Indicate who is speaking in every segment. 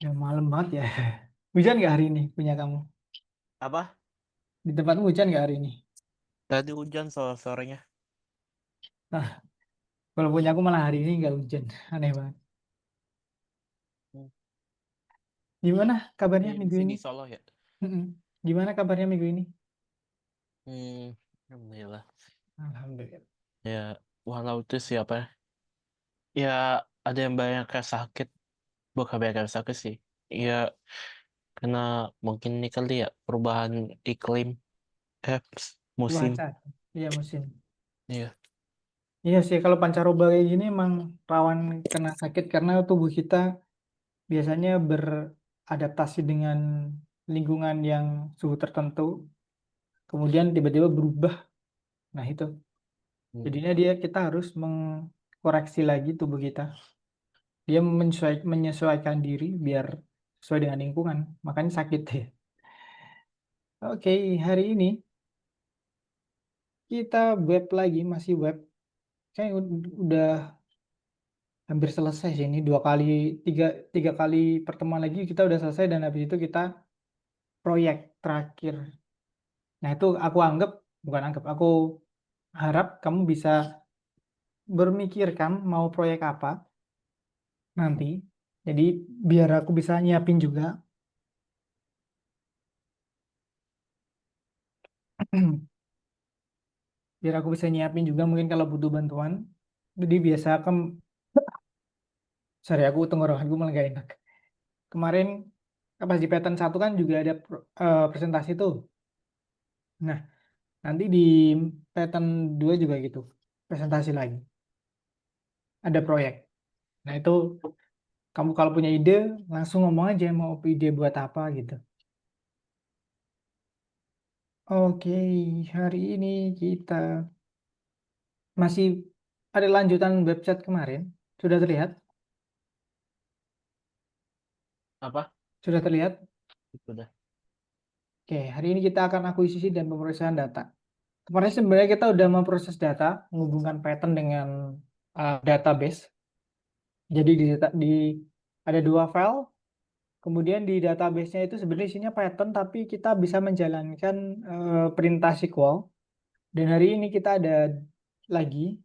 Speaker 1: Ya malam banget ya. Hujan nggak hari ini punya kamu?
Speaker 2: Apa?
Speaker 1: Di tempatmu hujan nggak hari ini?
Speaker 2: Tadi hujan sorenya.
Speaker 1: Nah, kalau punya aku malah hari ini nggak hujan. Aneh banget.
Speaker 2: Hmm.
Speaker 1: Gimana kabarnya
Speaker 2: Di
Speaker 1: minggu ini?
Speaker 2: sini Solo ya.
Speaker 1: Mm-mm. Gimana kabarnya minggu ini?
Speaker 2: Hmm, Alhamdulillah.
Speaker 1: Alhamdulillah.
Speaker 2: Ya, walau itu siapa? Ya, ada yang banyak kayak sakit. Bukan banyak yang sakit sih. Ya, karena mungkin ini kali ya perubahan iklim, eh, musim.
Speaker 1: Cuaca. Iya musim.
Speaker 2: Iya.
Speaker 1: Iya sih kalau pancaroba kayak gini emang rawan kena sakit karena tubuh kita biasanya beradaptasi dengan lingkungan yang suhu tertentu, kemudian tiba-tiba berubah. Nah itu.
Speaker 2: Hmm.
Speaker 1: Jadinya kita harus mengkoreksi lagi tubuh kita. Dia menyesuaikan diri biar sesuai dengan lingkungan. Makanya sakit ya. Oke, hari ini kita web lagi, masih web. Kayak udah hampir selesai sih ini tiga kali pertemuan lagi kita udah selesai dan habis itu kita proyek terakhir. Nah itu aku anggap, bukan anggap, aku harap kamu bisa bermikirkan mau proyek apa nanti. Jadi biar aku bisa nyiapin juga. Biar aku bisa nyiapin juga mungkin kalau butuh bantuan. Jadi biasa sorry aku tenggorokanku malah gak enak. Kemarin pas di pattern satu kan juga ada presentasi tuh. Nah, nanti di pattern 2 juga gitu. Presentasi lagi. Ada proyek. Nah, itu kamu kalau punya ide langsung ngomong aja mau ide buat apa gitu. Oke, hari ini kita masih ada lanjutan website kemarin. Sudah terlihat?
Speaker 2: Apa?
Speaker 1: Sudah terlihat?
Speaker 2: Itu dah.
Speaker 1: Oke, hari ini kita akan akuisisi dan pemrosesan data. Kemarin sebenarnya kita udah memproses data, menghubungkan pattern dengan database. Jadi ada dua file, kemudian di database-nya itu sebenarnya isinya pattern, tapi kita bisa menjalankan perintah SQL. Dan hari ini kita ada lagi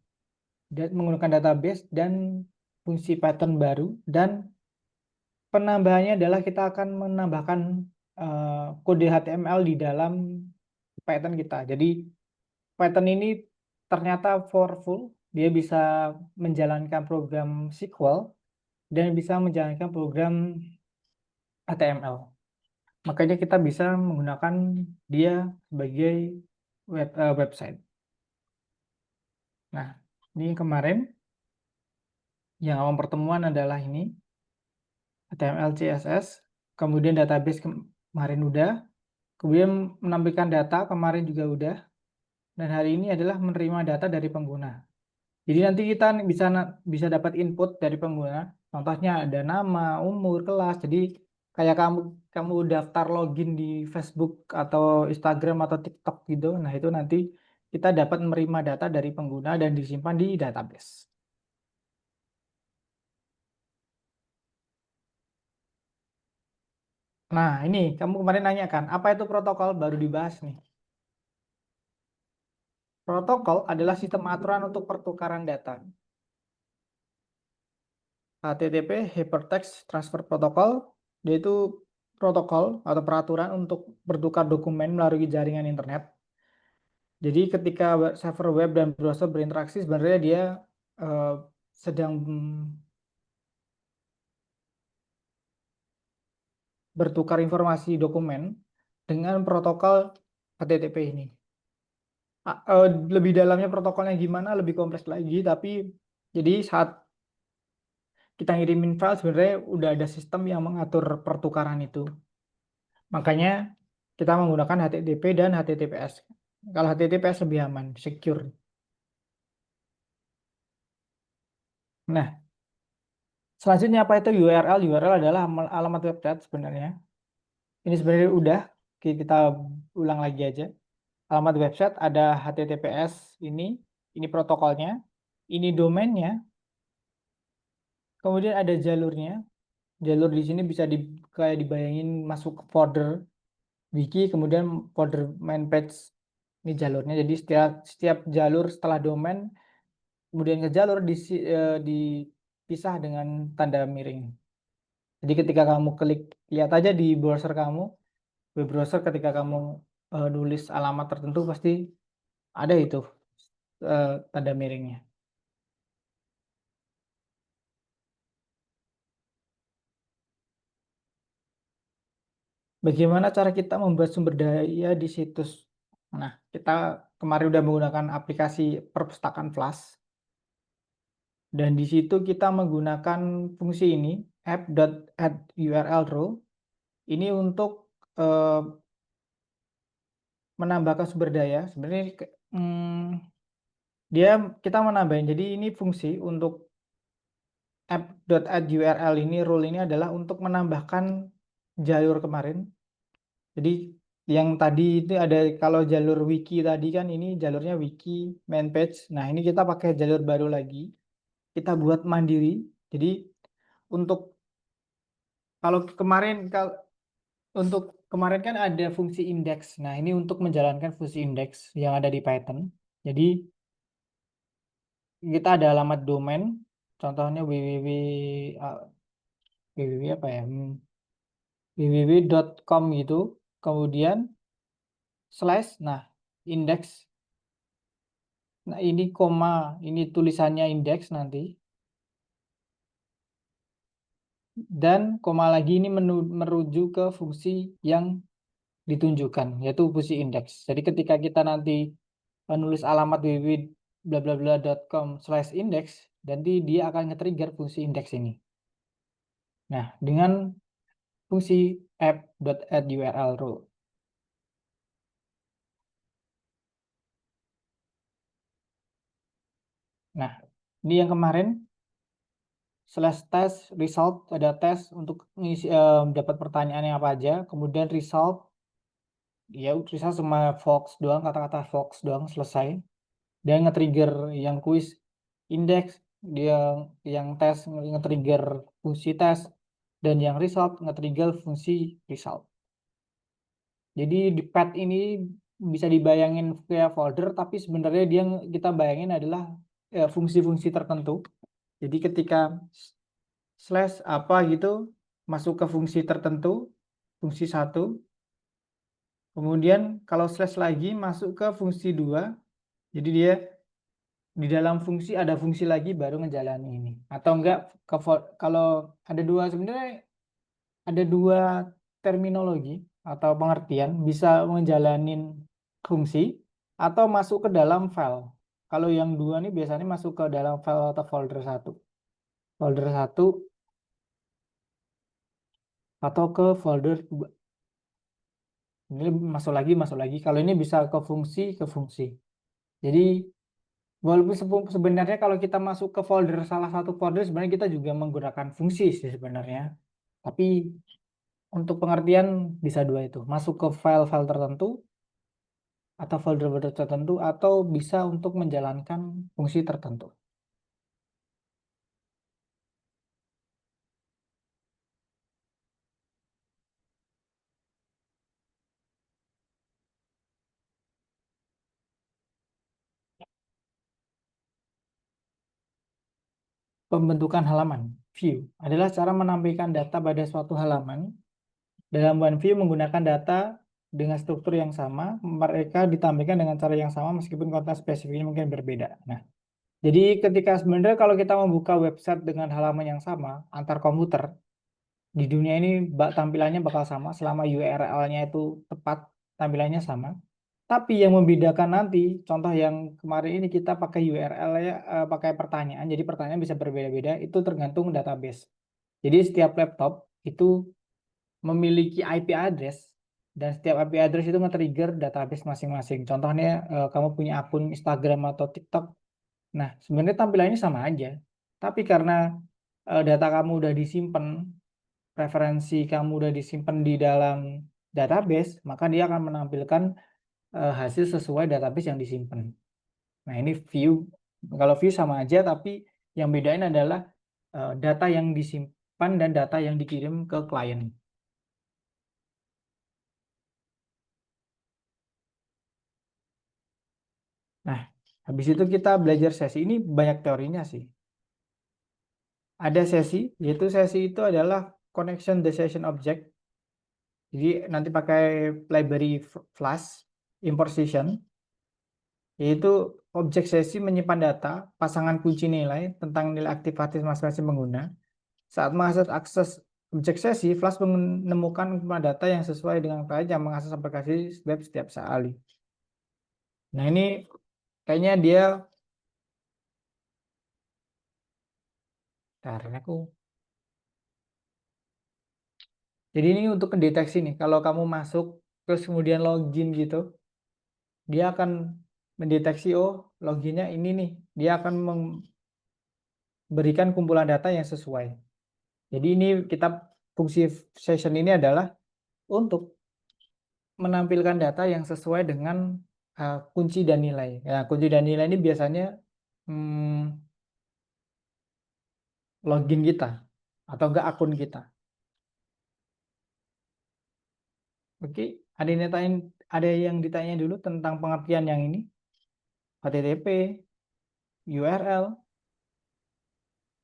Speaker 1: menggunakan database dan fungsi pattern baru. Dan penambahannya adalah kita akan menambahkan kode HTML di dalam pattern kita. Jadi Python ini ternyata powerful, dia bisa menjalankan program SQL dan bisa menjalankan program HTML. Makanya kita bisa menggunakan dia sebagai website. Nah, ini kemarin yang awal pertemuan adalah ini HTML, CSS, kemudian database kemarin udah, kemudian menampilkan data kemarin juga udah, dan hari ini adalah menerima data dari pengguna. Jadi nanti kita bisa dapat input dari pengguna. Contohnya ada nama, umur, kelas. Jadi kayak kamu kamu daftar login di Facebook atau Instagram atau TikTok gitu. Nah, itu nanti kita dapat menerima data dari pengguna dan disimpan di database. Nah, ini kamu kemarin nanya kan, apa itu protokol baru dibahas nih. Protokol adalah sistem aturan untuk pertukaran data. HTTP Hypertext Transfer Protocol yaitu protokol atau peraturan untuk bertukar dokumen melalui jaringan internet. Jadi ketika server web dan browser berinteraksi sebenarnya dia eh, sedang bertukar informasi dokumen dengan protokol HTTP ini. Lebih dalamnya protokolnya gimana lebih kompleks lagi, tapi jadi saat kita ngirimin file sebenarnya udah ada sistem yang mengatur pertukaran itu. Makanya kita menggunakan HTTP dan HTTPS. Kalau HTTPS lebih aman, secure. Nah, selanjutnya apa itu URL? URL adalah alamat website sebenarnya. Ini sebenarnya udah, oke, kita ulang lagi aja. Alamat website ada HTTPS ini protokolnya, ini domainnya, kemudian ada jalurnya, Jalur di sini bisa kayak dibayangin masuk ke folder wiki, kemudian folder main page. Ini jalurnya. Jadi setiap jalur setelah domain, kemudian ke jalur dipisah dengan tanda miring. Jadi ketika kamu klik, lihat aja di browser kamu, web browser, ketika kamu nulis alamat tertentu pasti ada itu tanda miringnya. Bagaimana cara kita membuat sumber daya di situs? Nah, kita kemarin udah menggunakan aplikasi perpustakaan Flash, dan di situ kita menggunakan fungsi ini, app.add_url_row. Ini untuk menambahkan sumber daya. Sebenarnya kita menambahin. Jadi ini fungsi untuk app.add_url ini, rule ini adalah untuk menambahkan jalur kemarin. Jadi yang tadi itu ada, kalau jalur wiki tadi kan ini jalurnya wiki main page. Nah, ini kita pakai jalur baru lagi. Kita buat mandiri. Jadi untuk untuk kemarin kan ada fungsi index. Nah, ini untuk menjalankan fungsi index yang ada di Python. Jadi kita ada alamat domain, contohnya www apa ya? www.com gitu. Kemudian slash, nah index. Nah, ini koma, ini tulisannya index nanti. Dan koma lagi ini merujuk ke fungsi yang ditunjukkan, yaitu fungsi index. Jadi ketika kita nanti menulis alamat www.blablabla.com/index, nanti dia akan nge-trigger fungsi index ini. Nah, dengan fungsi app.add_url_row. Nah, ini yang kemarin /test result, ada tes untuk ngisi, dapat pertanyaannya apa aja, kemudian result, ya result cuma Fox doang, kata-kata Fox doang, selesai. Dan nge-trigger yang kuis index, dia yang tes nge-trigger fungsi tes, dan yang result nge-trigger fungsi result. Jadi di pad ini bisa dibayangin kayak folder, tapi sebenarnya dia kita bayangin adalah fungsi-fungsi tertentu. Jadi ketika slash apa gitu masuk ke fungsi tertentu, fungsi 1, kemudian kalau slash lagi masuk ke fungsi 2, jadi dia di dalam fungsi ada fungsi lagi baru ngejalani ini. Atau enggak, kalau ada dua, sebenarnya ada dua terminologi atau pengertian, bisa ngejalanin fungsi atau masuk ke dalam file. Kalau yang dua ini biasanya masuk ke dalam file atau folder 1. Folder 1 atau ke folder 2. Ini masuk lagi. Kalau ini bisa ke fungsi. Jadi walaupun sebenarnya kalau kita masuk ke folder, salah satu folder, sebenarnya kita juga menggunakan fungsi sih sebenarnya. Tapi untuk pengertian bisa dua itu. Masuk ke file-file tertentu atau folder-folder tertentu, atau bisa untuk menjalankan fungsi tertentu. Pembentukan halaman, view, adalah cara menampilkan data pada suatu halaman. Dalam one view menggunakan data dengan struktur yang sama, mereka ditampilkan dengan cara yang sama meskipun konten spesifiknya mungkin berbeda. Nah, jadi ketika sebenarnya kalau kita membuka website dengan halaman yang sama antar komputer, di dunia ini tampilannya bakal sama selama URL-nya itu tepat, tampilannya sama. Tapi yang membedakan nanti, contoh yang kemarin ini kita pakai URL-nya pakai pertanyaan, jadi pertanyaan bisa berbeda-beda, itu tergantung database. Jadi setiap laptop itu memiliki IP address, dan setiap IP address itu nge-trigger database masing-masing. Contohnya kamu punya akun Instagram atau TikTok. Nah, sebenarnya tampilannya sama aja. Tapi karena data kamu udah disimpan, referensi kamu udah disimpan di dalam database, maka dia akan menampilkan hasil sesuai database yang disimpan. Nah, ini view. Kalau view sama aja, tapi yang bedain adalah data yang disimpan. menyimpan dan data yang dikirim ke klien. Nah, habis itu kita belajar sesi. Ini banyak teorinya sih. Ada sesi, yaitu sesi itu adalah connection the session object. Jadi nanti pakai library Flash, import session, yaitu objek sesi menyimpan data, pasangan kunci nilai tentang nilai aktivitas masing-masing pengguna. Saat mengakses objek sesi, Flash menemukan kumpulan data yang sesuai dengan klien yang mengakses aplikasi web setiap kali. Nah, ini kayaknya dia karena aku. Jadi ini untuk mendeteksi nih, kalau kamu masuk terus kemudian login gitu, dia akan mendeteksi, oh loginnya ini nih, dia akan memberikan kumpulan data yang sesuai. Jadi ini kita fungsi session ini adalah untuk menampilkan data yang sesuai dengan kunci dan nilai. Ya, kunci dan nilai ini biasanya login kita atau enggak akun kita. Oke, ada yang ditanya dulu tentang pengertian yang ini. HTTP, URL,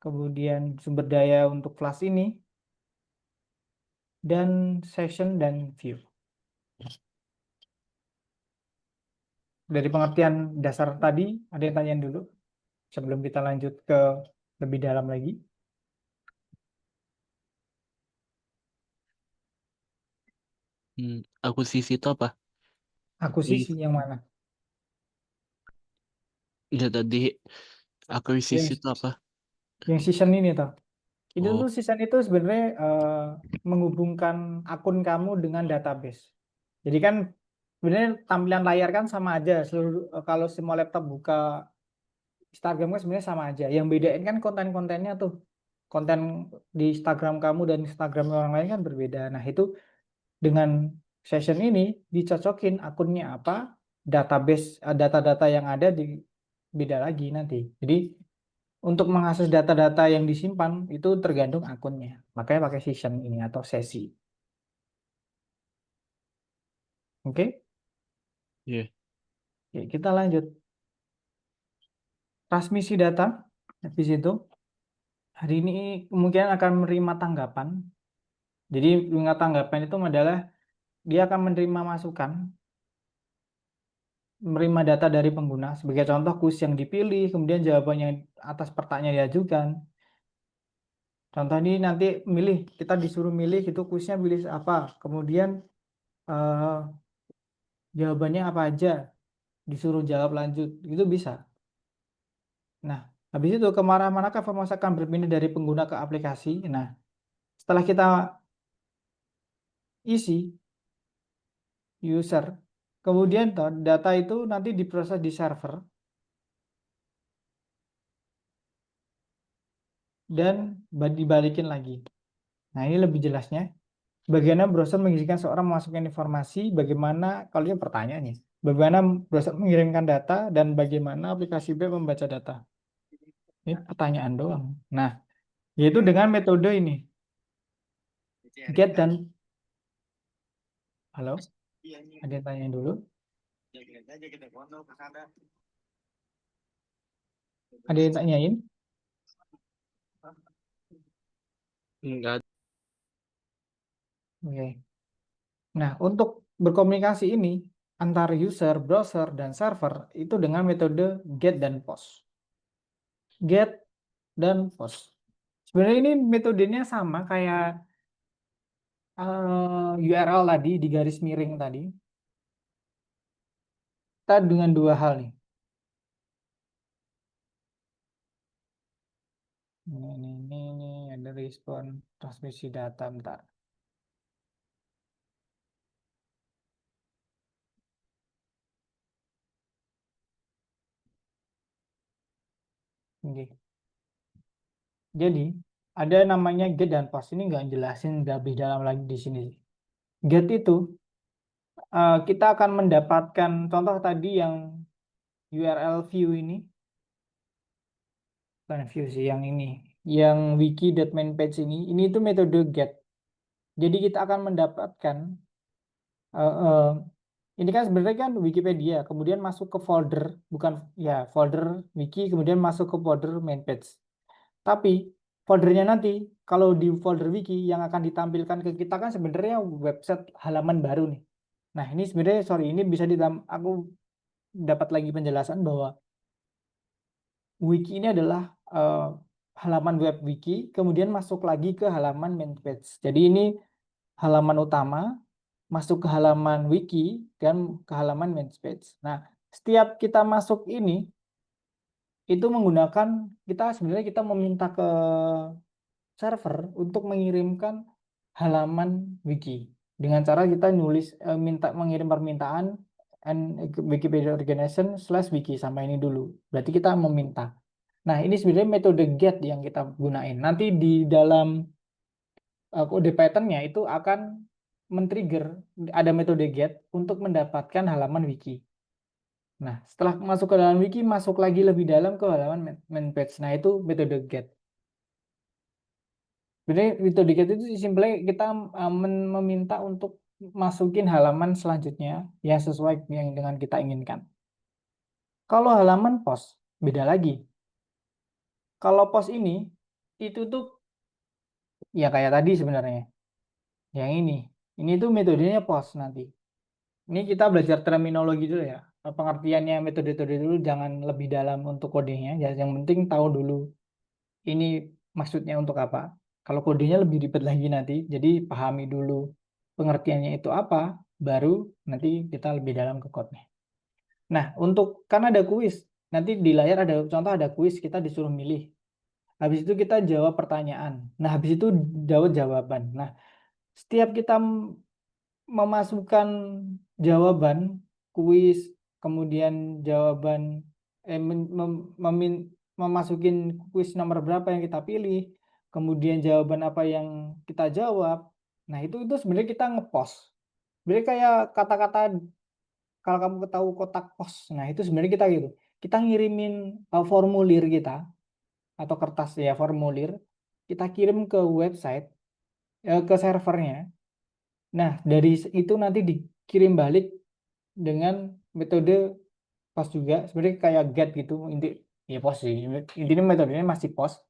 Speaker 1: kemudian sumber daya untuk Flash ini, dan session dan view. Dari pengertian dasar tadi, ada yang tanya dulu sebelum kita lanjut ke lebih dalam lagi.
Speaker 2: Akuisisi itu apa?
Speaker 1: Akuisisi yang mana?
Speaker 2: Ya tadi akuisisi
Speaker 1: Yang
Speaker 2: itu apa?
Speaker 1: yang season ini toh. Itu
Speaker 2: Oh,
Speaker 1: tuh season itu sebenarnya menghubungkan akun kamu dengan database. Jadi kan sebenarnya tampilan layar kan sama aja seluruh kalau semua laptop buka Instagram kan sebenarnya sama aja. Yang bedain kan konten-kontennya tuh. Konten di Instagram kamu dan Instagram orang lain kan berbeda. Nah, itu dengan session ini dicocokin akunnya apa, database data-data yang ada di beda lagi nanti. Jadi untuk mengakses data-data yang disimpan itu tergantung akunnya. Makanya pakai session ini atau sesi. Oke?
Speaker 2: iya.
Speaker 1: Oke, kita lanjut. Transmisi data. Habis itu hari ini kemungkinan akan menerima tanggapan. Jadi menerima tanggapan itu adalah dia akan menerima masukan, menerima data dari pengguna. Sebagai contoh kuis yang dipilih, kemudian jawabannya atas pertanyaan diajukan. Contoh ini nanti kita disuruh milih itu kuisnya pilih apa, kemudian eh, jawabannya apa aja, disuruh jawab lanjut, itu bisa. Nah, habis itu kemana-manakah informasi akan berpindah dari pengguna ke aplikasi. Nah, setelah kita isi user, kemudian data itu nanti diproses di server dan dibalikin lagi. Nah, ini lebih jelasnya. Bagaimana browser mengizinkan seorang memasukkan informasi, bagaimana, kalau ini pertanyaannya, bagaimana browser mengirimkan data, dan bagaimana aplikasi web membaca data. Ini pertanyaan doang. Nah, yaitu dengan metode ini. Get dan, halo, ada yang tanya dulu. Ada yang tanyain?
Speaker 2: Enggak.
Speaker 1: Oke. Nah, untuk berkomunikasi ini antara user, browser, dan server itu dengan metode get dan post. Get dan post. Sebenarnya ini metodenya sama kayak URL tadi di garis miring tadi. Kita dengan dua hal nih. Ini ada respon transmisi data, bentar. Oke. Jadi ada namanya get dan post, ini nggak jelasin lebih dalam lagi di sini. Get itu kita akan mendapatkan contoh tadi yang URL view ini, bukan view sih yang ini. yang wiki.manpage ini itu metode get. Jadi kita akan mendapatkan eh, eh, ini kan sebenarnya kan Wikipedia, kemudian masuk ke folder, bukan ya folder wiki, kemudian masuk ke folder main page. Tapi foldernya nanti, kalau di folder wiki yang akan ditampilkan ke kita kan sebenarnya website halaman baru nih. Nah ini sebenarnya sorry ini bisa aku dapat lagi penjelasan bahwa wiki ini adalah eh, halaman web wiki, kemudian masuk lagi ke halaman main page. Jadi ini halaman utama, masuk ke halaman wiki dan ke halaman main page. Nah, setiap kita masuk ini itu menggunakan kita sebenarnya kita meminta ke server untuk mengirimkan halaman wiki dengan cara kita nulis minta mengirim permintaan and Wikipedia organization / wiki sampai ini dulu. Berarti kita meminta. Nah, ini sebenarnya metode get yang kita gunain. Nanti di dalam kode Python-nya itu akan men-trigger ada metode get untuk mendapatkan halaman wiki. Nah, setelah masuk ke dalam wiki, masuk lagi lebih dalam ke halaman main page. Nah, itu metode get. Jadi metode get itu simpelnya kita meminta untuk masukin halaman selanjutnya yang sesuai yang dengan kita inginkan. Kalau halaman post, beda lagi. Kalau post itu tuh ya kayak tadi sebenarnya. Yang ini tuh metodenya post nanti. Ini kita belajar terminologi dulu ya. Pengertiannya metode-metode dulu jangan lebih dalam untuk kodenya. Ya, yang penting tahu dulu ini maksudnya untuk apa. Kalau kodenya lebih ribet lagi nanti, jadi pahami dulu pengertiannya itu apa, baru nanti kita lebih dalam ke code-nya. Nah, untuk kan ada kuis. Nanti di layar ada contoh ada kuis, kita disuruh milih. Habis itu kita jawab pertanyaan. Nah, habis itu jawab jawaban. Nah, setiap kita memasukkan jawaban kuis, kemudian jawaban memasukin kuis nomor berapa yang kita pilih, kemudian jawaban apa yang kita jawab. Nah, itu sebenarnya kita ngepost. Sebenarnya kayak kata-kata kalau kamu tahu kotak pos. Nah, itu sebenarnya kita gitu. Kita ngirimin formulir kita atau kertas ya formulir, kita kirim ke website ke servernya. Nah, dari itu nanti dikirim balik dengan metode post juga. Sebenarnya kayak get gitu, ya post sih. Intinya metodenya masih post.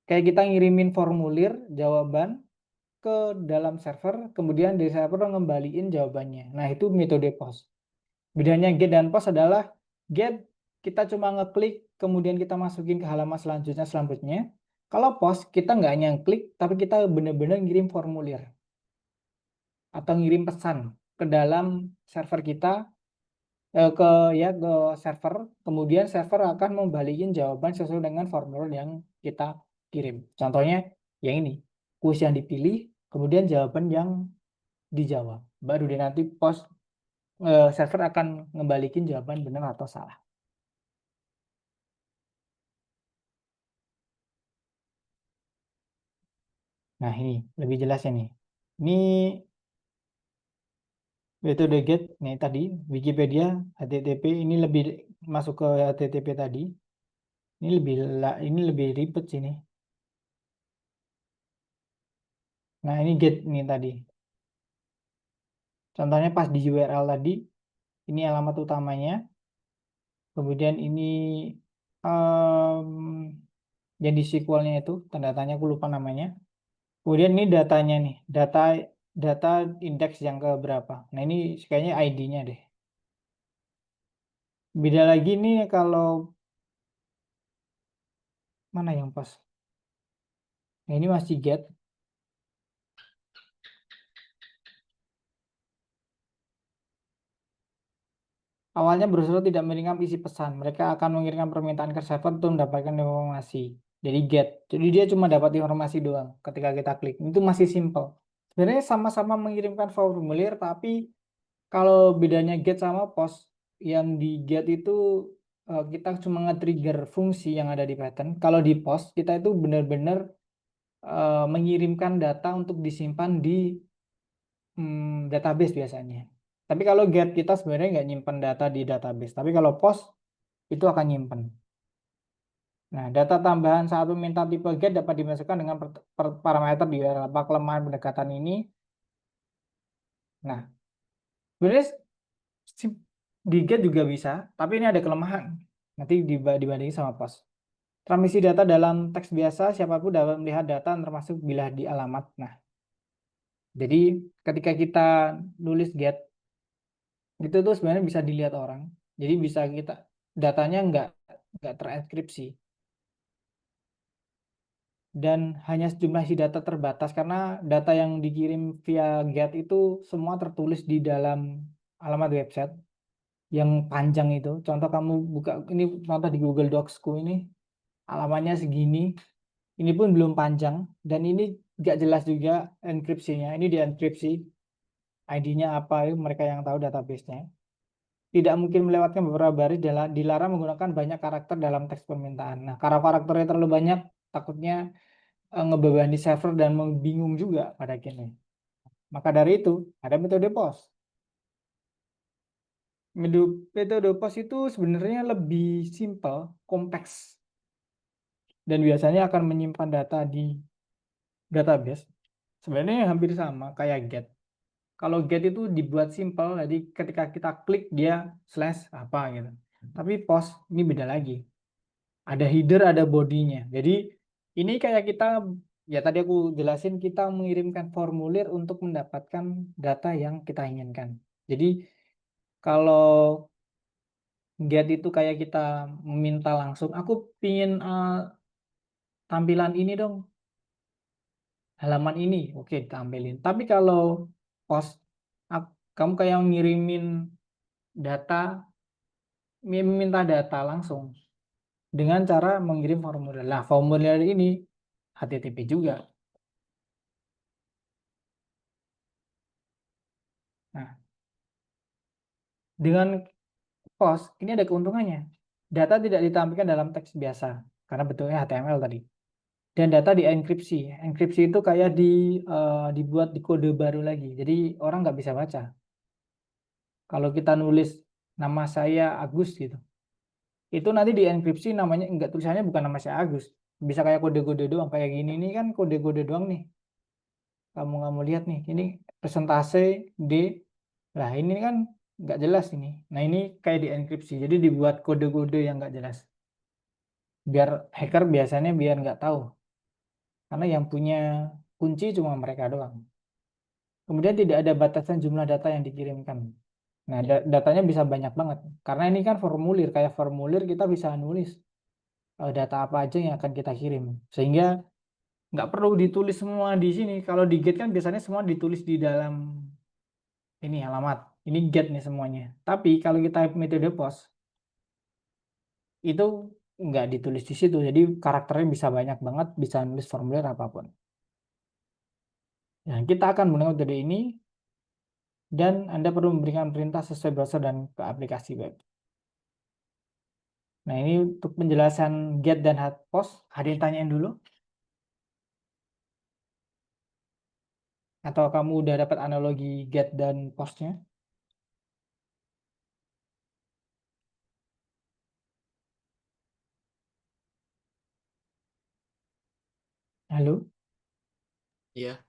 Speaker 1: Kayak kita ngirimin formulir jawaban ke dalam server, kemudian dari server ngembaliin jawabannya. Nah, itu metode post. Bedanya get dan post adalah get kita cuma ngeklik, kemudian kita masukin ke halaman selanjutnya. Kalau post kita nggak hanya ngeklik, tapi kita benar-benar ngirim formulir atau ngirim pesan ke dalam server kita ke ke server, kemudian server akan membalikin jawaban sesuai dengan formulir yang kita kirim. Contohnya yang ini, kuis yang dipilih, kemudian jawaban yang dijawab. Baru dia nanti post server akan ngembalikin jawaban benar atau salah. Nah, ini lebih jelasnya nih. Ini metode get nih tadi Wikipedia HTTP ini lebih masuk ke HTTP tadi. Ini lebih ribet sini. Nah, ini get nih tadi. Contohnya pas di URL tadi, ini alamat utamanya. Kemudian ini yang di SQL-nya itu, tanda tanya aku lupa namanya. Kemudian ini datanya nih, data indeks yang ke berapa. Nah, ini kayaknya ID-nya deh. Beda lagi nih kalau mana yang pas. Nah, ini masih get. Awalnya browser tidak mengirimkan isi pesan. Mereka akan mengirimkan permintaan ke server untuk mendapatkan informasi. Jadi get. Jadi dia cuma dapat informasi doang ketika kita klik. Itu masih simple. Sebenarnya sama-sama mengirimkan formulir, tapi kalau bedanya get sama post, yang di get itu kita cuma nge-trigger fungsi yang ada di Python. Kalau di post, kita itu benar-benar mengirimkan data untuk disimpan di database biasanya. Tapi kalau get kita sebenarnya nggak nyimpan data di database. Tapi kalau post itu akan nyimpan. Nah, data tambahan saat meminta tipe get dapat dimasukkan dengan parameter di beberapa kelemahan pendekatan ini. Nah, sebenarnya di get juga bisa, tapi ini ada kelemahan. Nanti dibandingin sama POS. Transmisi data dalam teks biasa, siapapun dapat melihat data termasuk bila di alamat. Nah, jadi ketika kita nulis get, itu tuh sebenarnya bisa dilihat orang. Jadi bisa kita datanya nggak terenkripsi dan hanya jumlah isi data terbatas karena data yang dikirim via get itu semua tertulis di dalam alamat website yang panjang itu. Contoh kamu buka ini contoh di Google Docs-ku ini alamatnya segini. Ini pun belum panjang dan ini nggak jelas juga enkripsinya. Ini dienkripsi, ID-nya apa, mereka yang tahu database-nya. Tidak mungkin melewatkan beberapa baris, dilarang menggunakan banyak karakter dalam teks permintaan. Nah, kalau karakternya terlalu banyak, takutnya ngebebani server dan membingung juga pada akhirnya. Maka dari itu, ada metode POS. Metode POS itu sebenarnya lebih simpel, kompleks, dan biasanya akan menyimpan data di database. Sebenarnya hampir sama kayak GET. Kalau GET itu dibuat simpel, jadi ketika kita klik dia slash apa gitu. Tapi POS ini beda lagi. Ada header, ada bodinya. Jadi ini kayak kita, ya tadi aku jelasin, kita mengirimkan formulir untuk mendapatkan data yang kita inginkan. Jadi kalau GET itu kayak kita meminta langsung, aku pingin tampilan ini dong, halaman ini, oke tampilin. Tapi kalau POS, kamu kayak ngirimin data, meminta data langsung dengan cara mengirim formulir. Nah, formulir ini HTTP juga. Nah, dengan POS ini ada keuntungannya. Data tidak ditampilkan dalam teks biasa karena bentuknya HTML tadi. Dan data dienkripsi. Enkripsi itu kayak dibuat di kode baru lagi. Jadi orang nggak bisa baca. Kalau kita nulis nama saya Agus gitu, itu nanti dienkripsi namanya enggak, tulisannya bukan nama saya Agus. Bisa kayak kode-kode doang kayak gini, ini kan kode-kode doang nih. Kamu lihat nih, ini persentase D. Lah ini kan nggak jelas ini. Nah ini kayak dienkripsi. Jadi dibuat kode-kode yang nggak jelas. Biar hacker biasanya biar nggak tahu. Karena yang punya kunci cuma mereka doang. Kemudian tidak ada batasan jumlah data yang dikirimkan. Nah, datanya bisa banyak banget. Karena ini kan formulir, kayak formulir kita bisa nulis data apa aja yang akan kita kirim. Sehingga nggak perlu ditulis semua di sini. Kalau di get kan biasanya semua ditulis di dalam ini alamat. Ini get nih semuanya. Tapi kalau kita metode POS, itu nggak ditulis di situ. Jadi karakternya bisa banyak banget, bisa nulis formulir apapun. Nah, kita akan menggunakan metode ini dan Anda perlu memberikan perintah sesuai browser dan ke aplikasi web. Nah, ini untuk penjelasan get dan POS. Ada yang tanyain dulu? Atau kamu udah dapat analogi get dan POS-nya? Halo?
Speaker 2: Iya.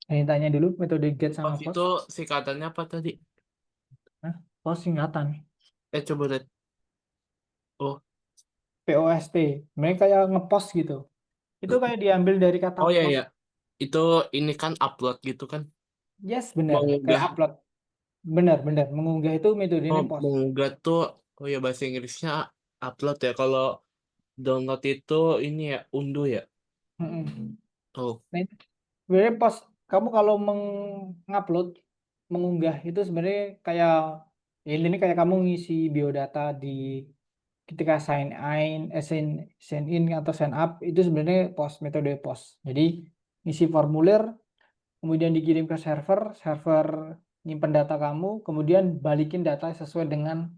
Speaker 1: Ada yang tanya dulu metode get sama
Speaker 2: POS
Speaker 1: POS?
Speaker 2: itu singkatannya apa tadi?
Speaker 1: Nah, POS singkatan.
Speaker 2: Coba lihat. Oh,
Speaker 1: POST. Mereka kayak ngepost gitu. Itu kayak diambil dari kata
Speaker 2: oh ya
Speaker 1: post.
Speaker 2: ya. Itu ini kan upload gitu kan?
Speaker 1: Yes, benar. Kayak
Speaker 2: Mengunggah.
Speaker 1: upload. Benar. Mengunggah itu metodenya
Speaker 2: Oh,
Speaker 1: POS.
Speaker 2: mengunggah tuh. Oh ya bahasa Inggrisnya upload ya. Kalau download itu ini ya unduh ya.
Speaker 1: Mm-mm.
Speaker 2: Oh,
Speaker 1: Nah, sebenarnya POS, kamu kalau mengupload, mengunggah itu sebenarnya kayak, ya ini kayak kamu ngisi biodata di ketika sign in atau sign up itu sebenarnya POS, metode POS. Jadi ngisi formulir, kemudian dikirim ke server, server nyimpen data kamu, kemudian balikin data sesuai dengan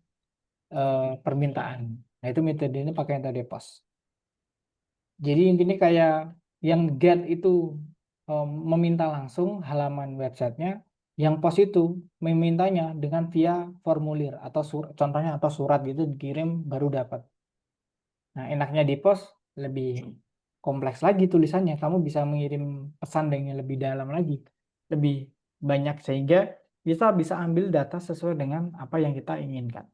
Speaker 1: permintaan. Nah itu metodenya pakai metode POS. Jadi intinya kayak yang get itu meminta langsung halaman websitenya, yang POS itu memintanya dengan via formulir atau contohnya atau surat gitu dikirim baru dapat. Nah, enaknya di pos lebih kompleks lagi tulisannya. Kamu bisa mengirim pesan dengan lebih dalam lagi, lebih banyak sehingga kita bisa ambil data sesuai dengan apa yang kita inginkan.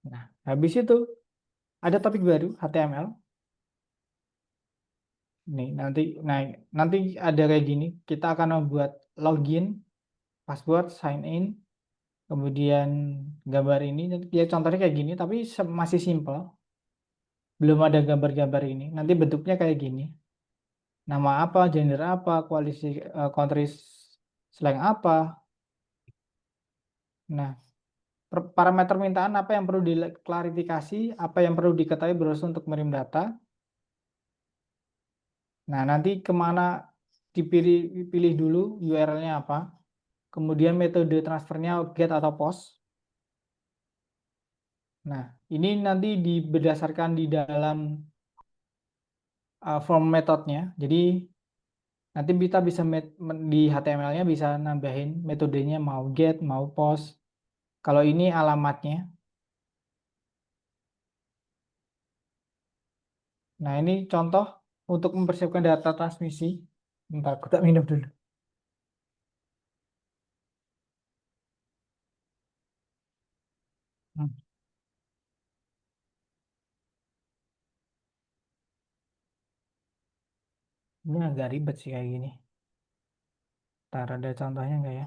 Speaker 1: Nah, habis itu ada topik baru HTML. Nih, nanti ada kayak gini. Kita akan membuat login, password, sign in, kemudian gambar ini. Ya contohnya kayak gini, tapi masih simple. Belum ada gambar-gambar ini. Nanti bentuknya kayak gini. Nama apa, gender apa, koalisi country slang apa. Nah, parameter permintaan apa yang perlu diklarifikasi, apa yang perlu diketahui browser untuk mengirim data. Nah, nanti kemana pilih dulu URL-nya apa. Kemudian metode transfernya get atau post. Nah, ini nanti berdasarkan di dalam form metodenya. Jadi nanti kita bisa di HTML-nya bisa nambahin metodenya mau get, mau post. Kalau ini alamatnya. Nah, ini contoh untuk mempersiapkan data transmisi. Bentar, aku tak minum dulu. Hmm, Ini agak ribet sih kayak gini. Ntar ada contohnya nggak ya?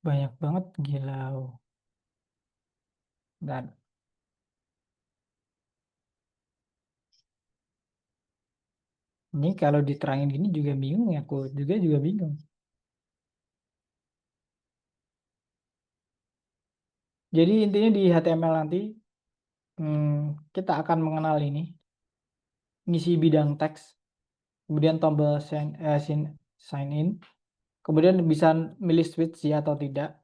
Speaker 1: Banyak banget, gila. Dan ini kalau diterangin gini juga bingung ya. Aku juga bingung. Jadi intinya di HTML nanti kita akan mengenal ini. Ngisi bidang teks. Kemudian tombol sign in. Kemudian bisa milih switch ya atau tidak.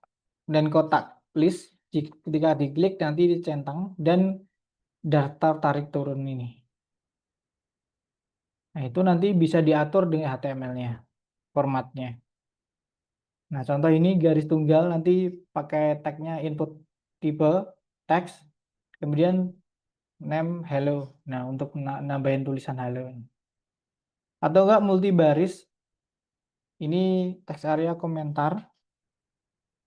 Speaker 1: Dan kotak list ketika diklik nanti dicentang dan daftar tarik turun ini. Nah, itu nanti bisa diatur dengan HTML-nya, formatnya. Nah, contoh ini garis tunggal nanti pakai tagnya input tipe teks, kemudian name hello. Nah, untuk nambahin tulisan hello. Atau enggak multi baris, ini teks area komentar,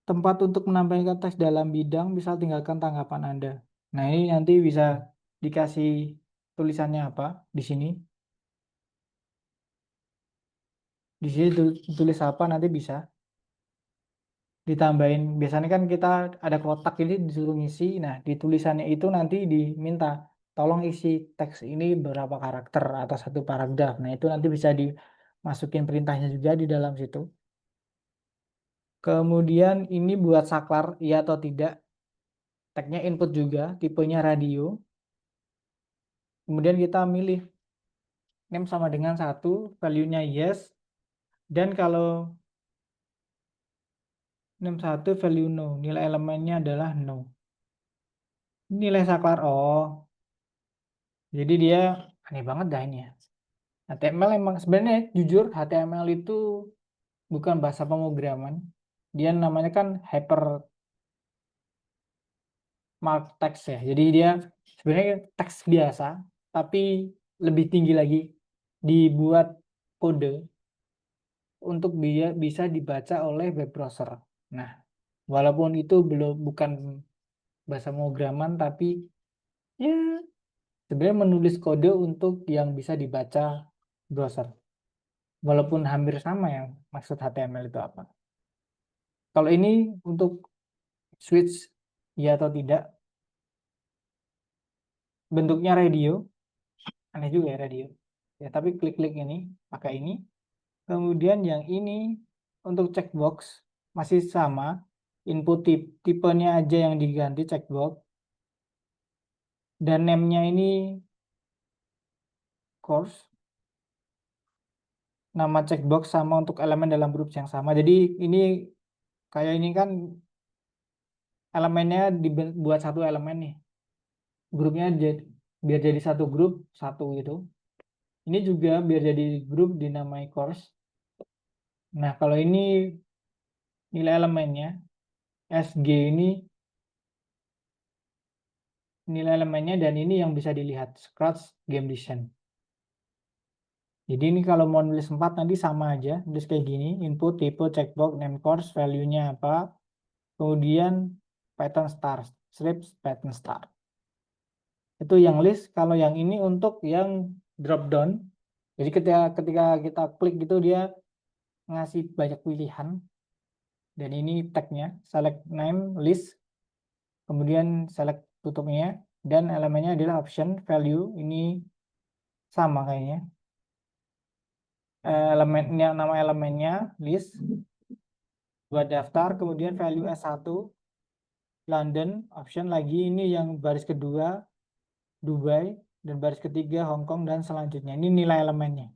Speaker 1: tempat untuk menambahkan teks dalam bidang, bisa tinggalkan tanggapan Anda. Nah, ini nanti bisa dikasih tulisannya apa di sini. Di sini tulis apa nanti bisa ditambahin. Biasanya kan kita ada kotak ini disuruh ngisi. Nah, di tulisannya itu nanti diminta tolong isi teks ini berapa karakter atau satu paragraf. Nah, itu nanti bisa dimasukin perintahnya juga di dalam situ. Kemudian ini buat saklar iya atau tidak. Tagnya input juga, tipenya radio. Kemudian kita milih name sama dengan satu, value-nya yes. Dan kalau name satu, value no, nilai elemennya adalah no. Nilai saklar, oh. Jadi dia aneh banget dah ini ya. HTML emang sebenarnya jujur HTML itu bukan bahasa pemrograman. Dia namanya kan hypermark text ya. Jadi dia sebenarnya teks biasa tapi lebih tinggi lagi dibuat kode untuk dia bisa dibaca oleh web browser. Nah, walaupun itu bukan bahasa pemrograman tapi ya sebenarnya menulis kode untuk yang bisa dibaca browser. Walaupun hampir sama ya maksud HTML itu apa. Kalau ini untuk switch ya atau tidak, bentuknya radio, aneh juga ya radio. Ya, tapi klik-klik ini, pakai ini. Kemudian yang ini untuk checkbox masih sama, input tipenya aja yang diganti checkbox. Dan name-nya ini course, nama checkbox sama untuk elemen dalam grup yang sama. Jadi ini kayak ini kan elemennya dibuat satu elemen nih. Grupnya biar jadi satu grup satu gitu. Ini juga biar jadi grup dinamai course. Nah, kalau ini nilai elemennya SG ini nilai elemennya dan ini yang bisa dilihat Scratch Game Design. Jadi ini kalau mau nulis 4 nanti sama aja, nulis kayak gini, input, type, checkbox, name course, value-nya apa, kemudian pattern start, strips, pattern start. Itu yang list, kalau yang ini untuk yang drop down. Jadi ketika kita klik gitu dia ngasih banyak pilihan. Dan ini tag-nya, select name, list, kemudian select tutupnya, dan elemennya adalah option, value, ini sama kayaknya. Elemennya, nama elemennya, list, buat daftar, kemudian value S1, London, option lagi, ini yang baris kedua, Dubai, dan baris ketiga, Hong Kong, dan selanjutnya. Ini nilai elemennya.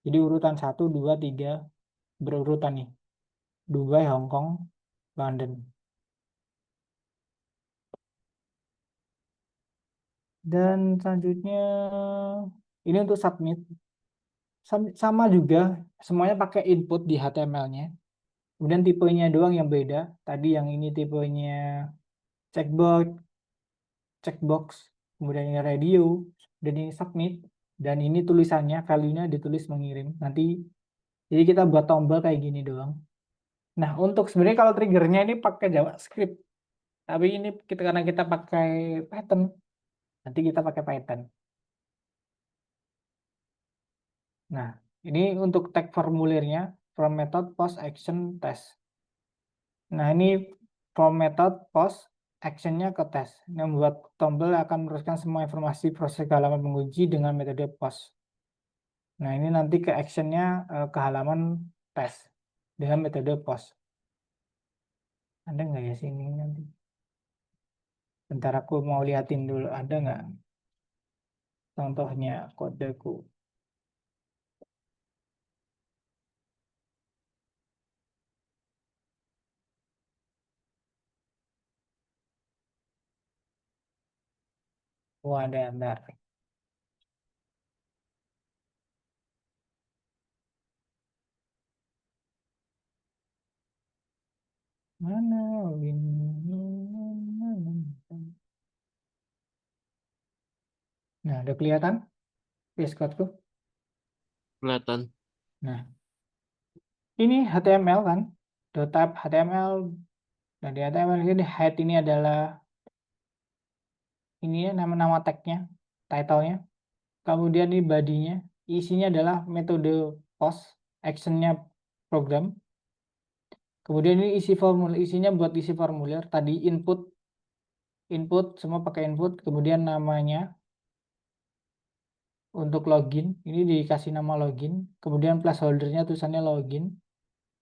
Speaker 1: Jadi urutan 1, 2, 3, berurutan nih. Dubai, Hong Kong, London. Dan selanjutnya, ini untuk submit. Sama juga, semuanya pakai input di HTML-nya. Kemudian tipenya doang yang beda. Tadi yang ini tipenya checkbox, kemudian ini radio, dan ini submit. Dan ini tulisannya, value-nya ditulis mengirim. Nanti, jadi kita buat tombol kayak gini doang. Nah, untuk sebenarnya kalau triggernya ini pakai JavaScript. Tapi ini karena kita pakai Python, nanti kita pakai Python. Nah, ini untuk tag formulirnya, from method post action test. Nah, ini from method post actionnya ke test. Yang membuat tombol akan meneruskan semua informasi proses ke halaman penguji dengan metode post. Nah, ini nanti ke actionnya ke halaman tes dengan metode post. Ada nggak ya sini nanti? Bentar aku mau liatin dulu, ada nggak contohnya kodeku? Oh, ada, bentar. Mana Nah, udah kelihatan VS Code-ku?
Speaker 2: Kelihatan.
Speaker 1: Nah, ini HTML kan, type HTML, dan di HTML ini head ini adalah ini ya nama-nama tag-nya, title-nya. Kemudian ini body-nya, isinya adalah metode post, action-nya program. Kemudian ini isi formulir, isinya buat isi formulir. Tadi input semua pakai input. Kemudian namanya untuk login, ini dikasih nama login. Kemudian placeholder-nya tulisannya login.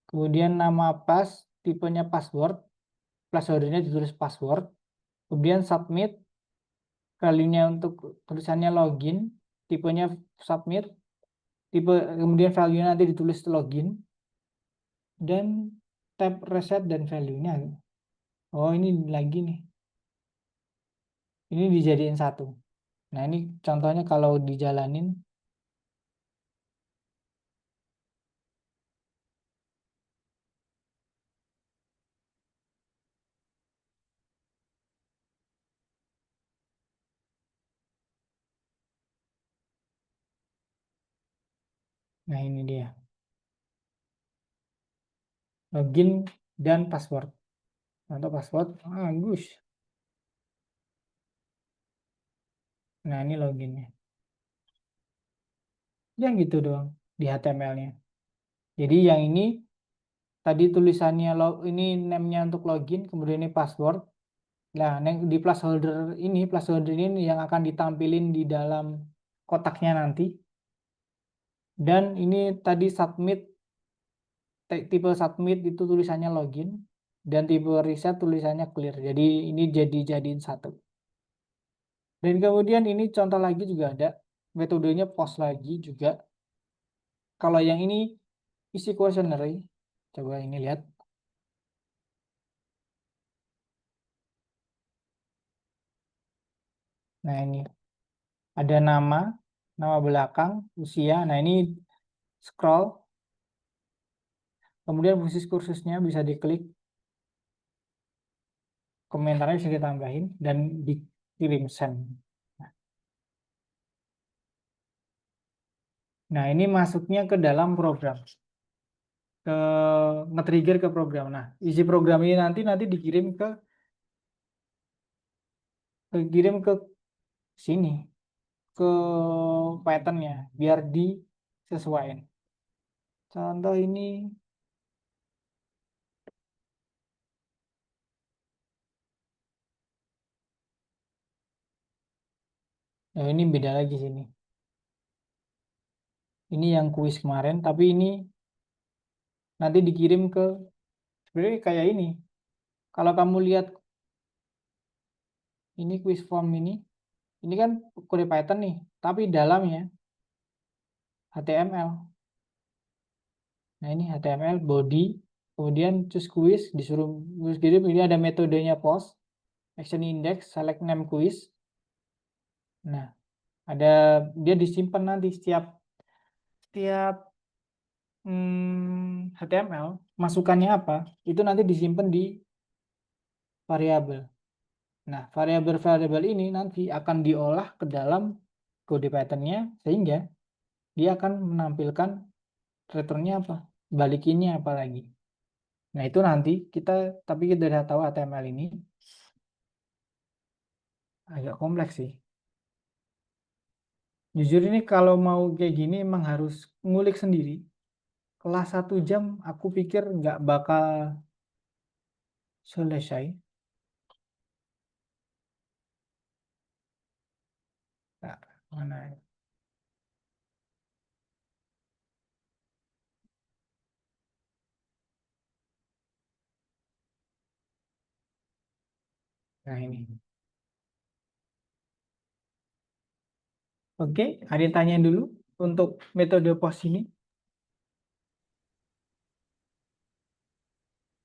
Speaker 1: Kemudian nama pas, tipenya password, placeholder-nya ditulis password. Kemudian submit, value-nya untuk tulisannya login, tipenya submit, kemudian value-nya nanti ditulis login, dan tab reset dan value-nya. Oh, ini lagi nih. Ini dijadiin satu. Nah, ini contohnya kalau dijalanin. Nah, ini dia. Login dan password. Untuk password, bagus. Nah, ini loginnya. Yang gitu doang di HTML-nya. Jadi yang ini tadi tulisannya ini name-nya untuk login, kemudian ini password. Nah, di placeholder ini yang akan ditampilin di dalam kotaknya nanti. Dan ini tadi submit, tipe submit itu tulisannya login, dan tipe reset tulisannya clear. Jadi ini jadiin satu. Dan kemudian ini contoh lagi juga ada, metodenya post lagi juga. Kalau yang ini isi questionnaire, coba ini lihat. Nah, ini ada nama belakang, usia. Nah, ini scroll. Kemudian khusus kursusnya bisa diklik. Komentarnya bisa ditambahin dan dikirim send. Nah, ini masuknya ke dalam program. Nge-trigger ke program. Nah, isi program ini nanti dikirim ke sini, ke Python-nya biar disesuaikan. Contoh ini ini beda lagi sini. Ini yang kuis kemarin, tapi ini nanti dikirim ke sebenarnya kayak ini. Kalau kamu lihat ini quiz form ini kan kode Python nih, tapi dalamnya HTML. Nah, ini HTML body, kemudian choose quiz, disuruh kirim. Ini ada metodenya post, action index, select name quiz. Nah, ada dia disimpan nanti setiap HTML masukannya apa, itu nanti disimpan di variabel. Nah, variabel-variabel ini nanti akan diolah ke dalam kode Python-nya sehingga dia akan menampilkan returnnya apa, balikinnya apa lagi. Nah, itu nanti tapi kita sudah tahu HTML ini agak kompleks sih. Jujur ini kalau mau kayak gini emang harus ngulik sendiri. Kelas 1 jam aku pikir nggak bakal selesai. Nah, mana? Nah, ini. Oke, ada yang tanya dulu untuk metode POS ini.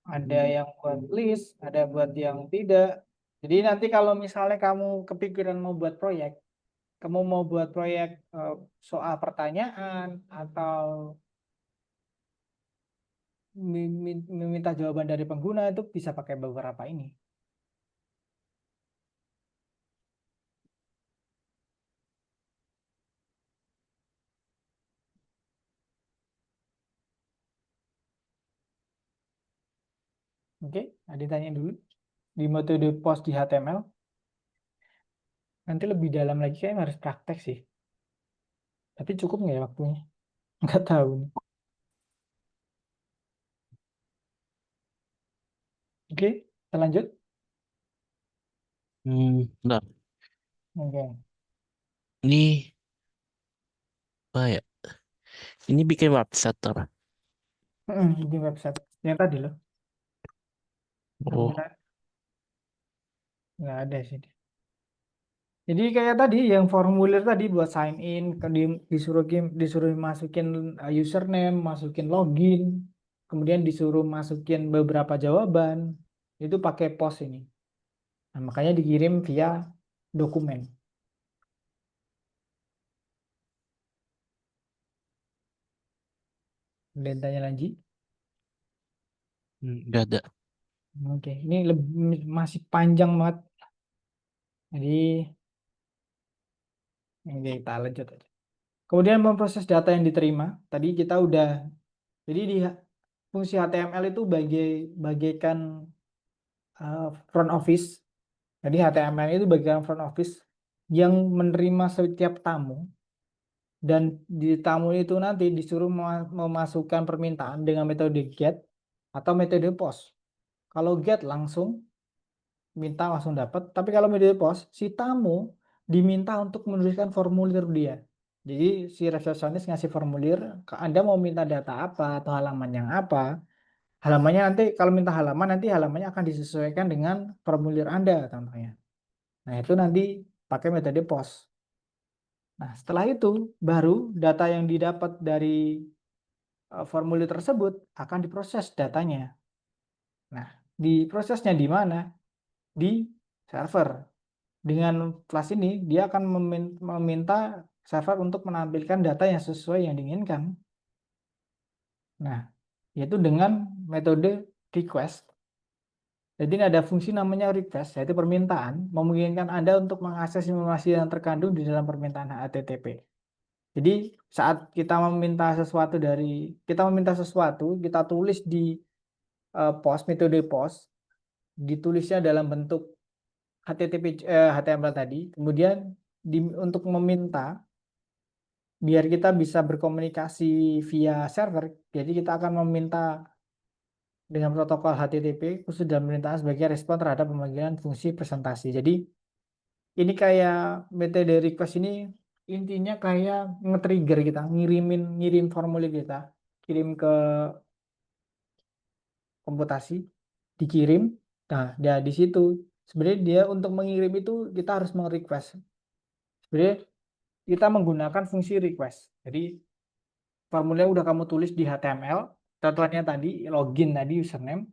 Speaker 1: Ada yang buat list, ada buat yang tidak. Jadi nanti kalau misalnya kamu kepikiran mau buat proyek, kamu mau buat proyek soal pertanyaan atau meminta jawaban dari pengguna, itu bisa pakai beberapa ini. Oke, ada yang tanya dulu di metode POS di HTML. Nanti lebih dalam lagi kayaknya harus praktek sih. Tapi cukup nggak ya waktunya? Nggak tahu nih. Oke, kita lanjut.
Speaker 2: Bentar.
Speaker 1: Oke.
Speaker 2: Ini apa ya? Ini bikin website apa?
Speaker 1: Di website yang tadi loh.
Speaker 2: Oh,
Speaker 1: Nggak ada sih. Jadi kayak tadi yang formulir tadi buat sign in, disuruh masukin username, masukin login, kemudian disuruh masukin beberapa jawaban, itu pakai POS ini. Nah, makanya dikirim via dokumen. Dan tanya lagi.
Speaker 2: nggak ada.
Speaker 1: Oke, ini masih panjang banget. Jadi oke, kita lanjut aja. Kemudian memproses data yang diterima. Tadi kita udah, jadi di fungsi HTML itu bagaikan front office. Jadi HTML itu bagian front office yang menerima setiap tamu, dan di tamu itu nanti disuruh memasukkan permintaan dengan metode get atau metode post. Kalau get langsung minta langsung dapat, tapi kalau metode post si tamu diminta untuk menuliskan formulir dia. Jadi si resepsionis ngasih formulir, Anda mau minta data apa atau halaman yang apa. Halamannya nanti kalau minta halaman, nanti halamannya akan disesuaikan dengan formulir Anda contohnya. Nah, itu nanti pakai metode POS. Nah, setelah itu baru data yang didapat dari formulir tersebut akan diproses datanya. Nah, diprosesnya di mana? Di server. Dengan flash ini dia akan meminta server untuk menampilkan data yang sesuai yang diinginkan. Nah, yaitu dengan metode request. Jadi ini ada fungsi namanya request, yaitu permintaan, memungkinkan Anda untuk mengakses informasi yang terkandung di dalam permintaan HTTP. Jadi saat kita meminta sesuatu kita tulis di post, metode post, ditulisnya dalam bentuk HTML tadi, kemudian untuk meminta biar kita bisa berkomunikasi via server, jadi kita akan meminta dengan protokol HTTP khusus dalam permintaan sebagai respon terhadap pemanggilan fungsi presentasi. Jadi ini kayak metode request ini intinya kayak nge-trigger kita, ngirim formulir kita, kirim ke komputasi, dikirim. Nah, ya di situ sebenarnya dia untuk mengirim itu kita harus meng-request. Sebenarnya kita menggunakan fungsi request. Jadi formulir udah kamu tulis di HTML, contohnya tadi login tadi username.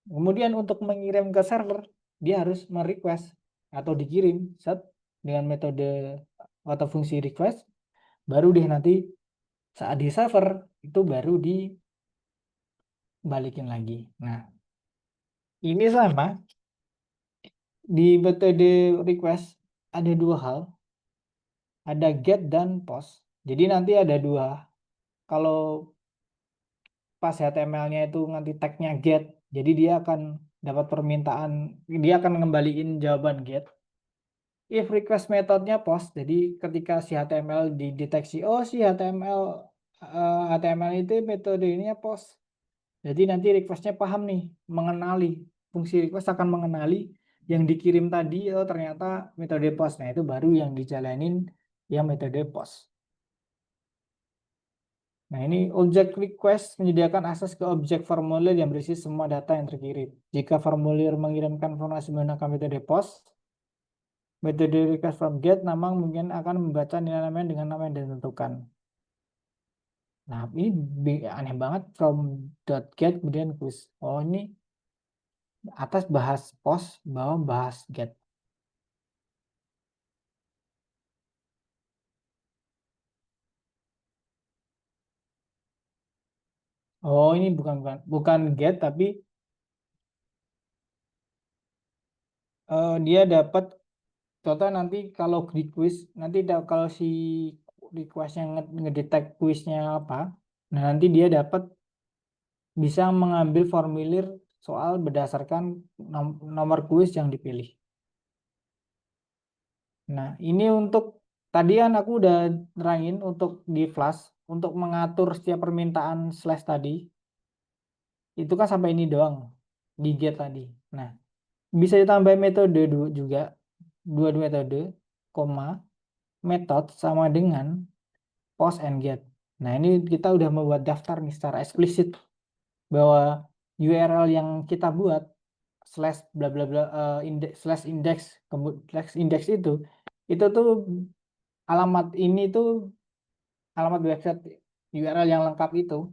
Speaker 1: Kemudian untuk mengirim ke server, dia harus merequest atau dikirim set dengan metode atau fungsi request, baru deh nanti saat di server itu baru dibalikin lagi. Nah, ini sama di metode request ada dua hal, ada get dan post. Jadi nanti ada dua. Kalau pas HTML-nya itu nanti tag-nya get, jadi dia akan dapat permintaan, dia akan ngembaliin jawaban get. If request metodenya post, jadi ketika si HTML dideteksi, oh si HTML itu metode ini post. Jadi nanti requestnya paham nih, mengenali, fungsi request akan mengenali yang dikirim tadi, oh ternyata metode post. Nah itu baru yang dijalanin yang metode post. Nah ini objek request menyediakan akses ke objek formulir yang berisi semua data yang terkirim. Jika formulir mengirimkan informasi menggunakan metode post, metode request from get memang mungkin akan membaca nilai elemen dengan nama yang ditentukan. Nah, ini aneh banget from .get kemudian quiz. Oh, ini atas bahas post, bawah bahas get. Oh, ini bukan get tapi dia dapat contoh nanti kalau di quiz nanti kalau si requestnya ngedetect quiznya apa, nah nanti dia dapat bisa mengambil formulir soal berdasarkan nomor kuis yang dipilih. Nah, ini untuk tadi kan aku udah nerangin untuk di Flash untuk mengatur setiap permintaan slash tadi. Itu kan sampai ini doang di get tadi. Nah, bisa ditambah metode juga dua metode, koma, method sama dengan post and get. Nah, ini kita udah membuat daftar nih secara eksplisit bahwa URL yang kita buat slash bla bla bla slash index slash index itu tuh alamat ini tuh alamat website URL yang lengkap itu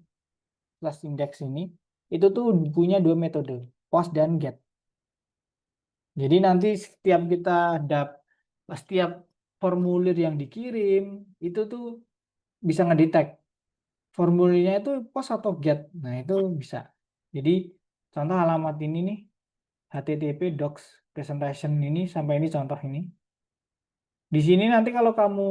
Speaker 1: slash index ini itu tuh punya dua metode post dan get. Jadi nanti setiap formulir yang dikirim itu tuh bisa ngedetect formulirnya itu post atau get. Nah, itu bisa. Jadi contoh alamat ini nih HTTP docs presentation ini sampai ini contoh ini. Di sini nanti kalau kamu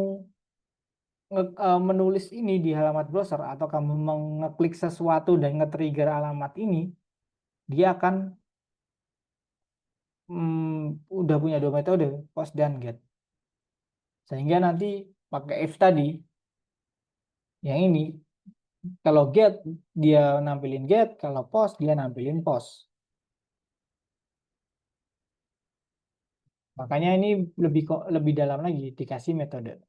Speaker 1: menulis ini di halaman browser atau kamu mengeklik sesuatu dan nge-trigger alamat ini, dia akan udah punya dua metode, post dan get. Sehingga nanti pakai if tadi, yang ini, kalau get dia nampilin get, kalau post dia nampilin post. Makanya ini lebih dalam lagi dikasih metode.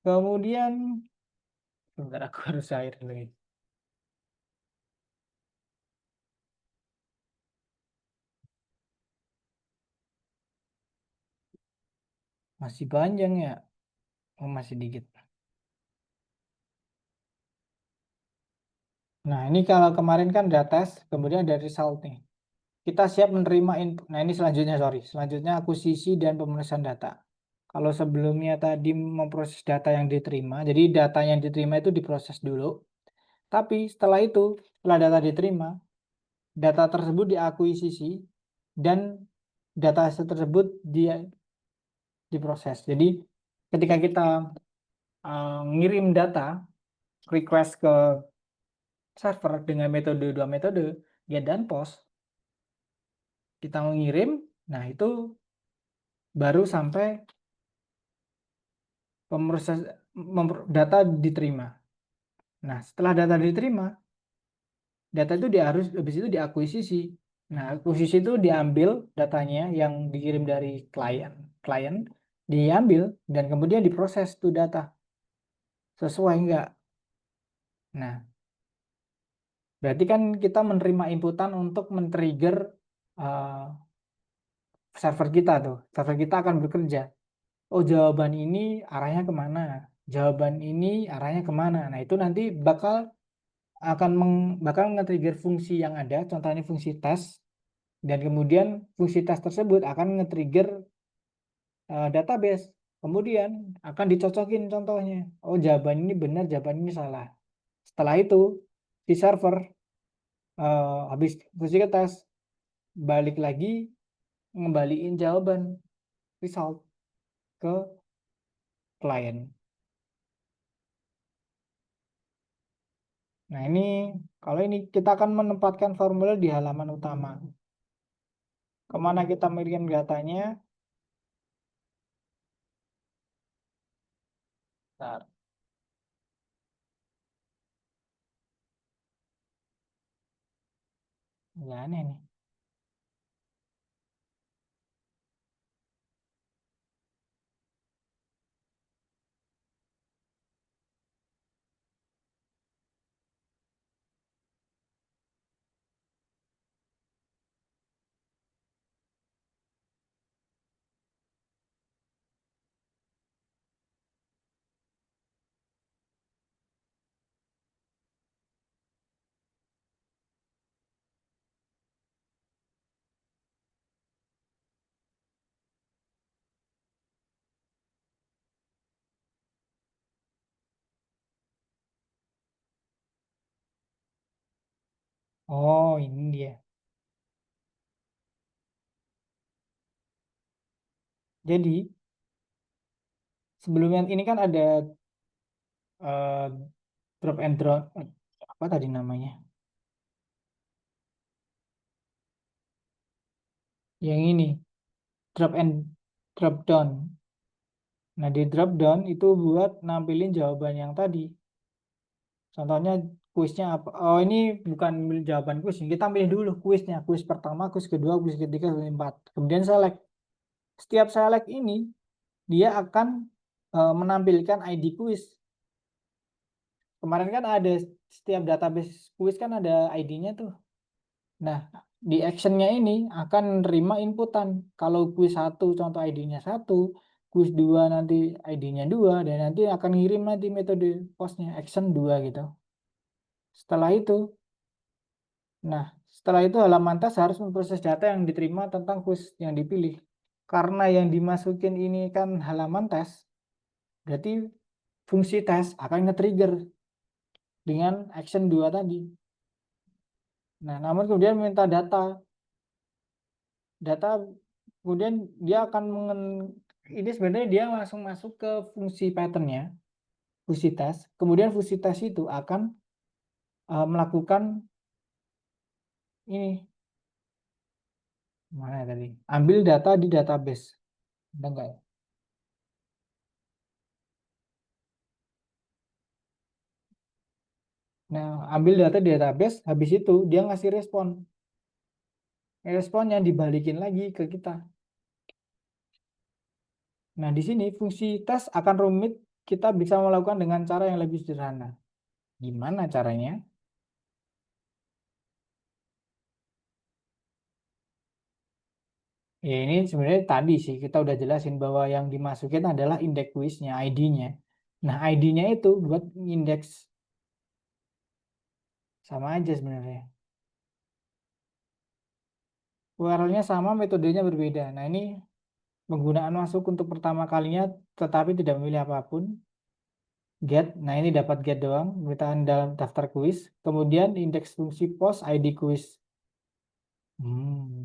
Speaker 1: Kemudian, sebentar aku harus air lagi. Masih panjang ya? Oh, masih dikit. Nah, ini kalau kemarin kan udah tes, kemudian ada result nih. kita siap menerima input. Nah, ini selanjutnya akuisisi dan pemrosesan data. Kalau sebelumnya tadi memproses data yang diterima, jadi data yang diterima itu diproses dulu. Tapi setelah data diterima, data tersebut diakuisisi dan data tersebut diproses. Jadi ketika kita ngirim data request ke server dengan dua metode get dan post, kita mengirim, nah itu baru sampai data diterima. Nah, setelah data diterima, data itu habis itu diakuisisi. Nah, akuisisi itu diambil datanya yang dikirim dari klien diambil dan kemudian diproses tuh data sesuai enggak. Nah, berarti kan kita menerima inputan untuk men-trigger server kita tuh. Server kita akan bekerja. Oh, jawaban ini arahnya kemana? Jawaban ini arahnya kemana? Nah, itu nanti bakal nge-trigger fungsi yang ada, contohnya fungsi tes, dan kemudian fungsi tes tersebut akan nge-trigger database. Kemudian akan dicocokin contohnya. Oh, jawaban ini benar, jawaban ini salah. Setelah itu, si server habis fungsi ke tes, balik lagi ngembaliin jawaban result ke klien. Nah, kalau ini kita akan menempatkan formulir di halaman utama. Kemana kita mengirim datanya? Bentar. Ya, aneh nih. Oh, ini dia. Jadi, sebelumnya ini kan ada eh, drop and drop, apa tadi namanya? Yang ini, drop and drop down. Nah, di drop down itu buat nampilin jawaban yang tadi. Contohnya kuisnya apa? Oh, ini bukan jawaban kuis. Kita pilih dulu kuisnya. Kuis pertama, kuis kedua, kuis ketiga, kuis keempat. Kemudian select. Setiap select ini, dia akan menampilkan ID kuis. Kemarin kan ada setiap database kuis kan ada ID-nya tuh. Nah, di actionnya ini akan menerima inputan. Kalau kuis 1 contoh ID-nya 1, kuis 2 nanti ID-nya 2, dan nanti akan ngirim nanti metode postnya action 2 gitu. Setelah itu, setelah itu halaman tes harus memproses data yang diterima tentang kuis yang dipilih. Karena yang dimasukin ini kan halaman tes, berarti fungsi tes akan nge-trigger dengan action 2 tadi. Nah, namun kemudian minta data kemudian dia akan ini sebenarnya dia langsung masuk ke fungsi patternnya, fungsi tes. Kemudian fungsi tes itu akan melakukan ini, mana tadi, ambil data di database. Ada enggak ya? Nah, ambil data di database, habis itu dia ngasih respon. Responnya dibalikin lagi ke kita. Nah, di sini fungsi tes akan rumit, kita bisa melakukan dengan cara yang lebih sederhana. Gimana caranya? Ya, ini sebenarnya tadi sih kita udah jelasin bahwa yang dimasukin adalah indeks kuisnya, ID-nya. Nah, ID-nya itu buat indeks, sama aja sebenarnya. URL-nya sama, metodenya berbeda. Nah, ini penggunaan masuk untuk pertama kalinya tetapi tidak memilih apapun. Get, nah ini dapat get doang, pemerintahan dalam daftar kuis. Kemudian indeks fungsi post ID kuis.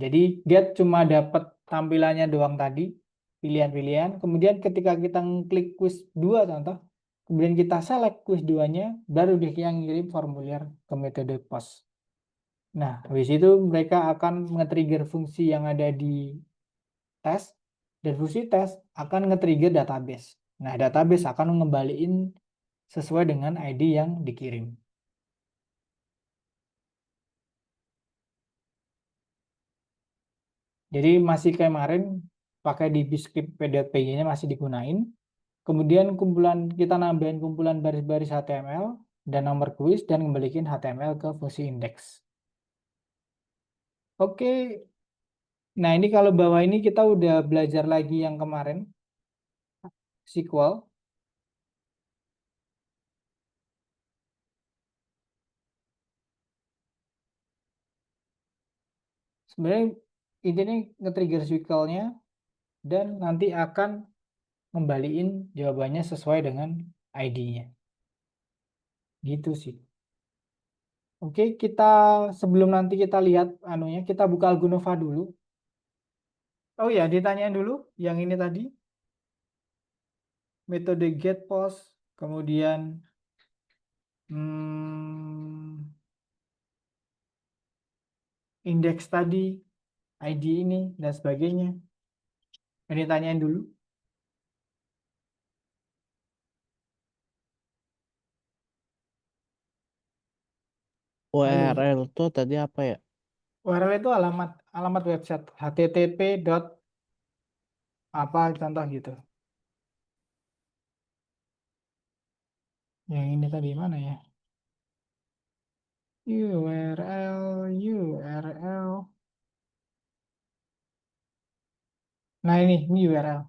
Speaker 1: Jadi get cuma dapat tampilannya doang tadi, pilihan-pilihan. Kemudian ketika kita klik kuis 2 contoh, kemudian kita select kuis 2-nya, baru dia yang ngirim formulir ke metode post. Nah, habis itu mereka akan nge-trigger fungsi yang ada di tes, dan fungsi tes akan nge-trigger database. Nah, database akan ngembaliin sesuai dengan ID yang dikirim. Jadi masih kayak kemarin pakai di script p.pg-nya masih digunain. Kemudian kita nambahin kumpulan baris-baris HTML dan nomor kuis dan kembalikan HTML ke fungsi indeks. Oke, nah ini kalau bawah ini kita udah belajar lagi yang kemarin, SQL. Sebenarnya intinya nge-trigger SQL-nya dan nanti akan ngembaliin jawabannya sesuai dengan ID-nya. Gitu sih. Oke, kita sebelum nanti kita lihat anunya, kita buka Algonova dulu. Oh ya, ditanyain dulu yang ini tadi, metode get post, kemudian hmm, indeks tadi, ID ini dan sebagainya. Ini tanyain dulu. Halo.
Speaker 2: URL tuh tadi apa ya?
Speaker 1: URL itu alamat alamat website http dot apa contoh gitu. Yang ini tadi mana ya? URL. Nah ini URL.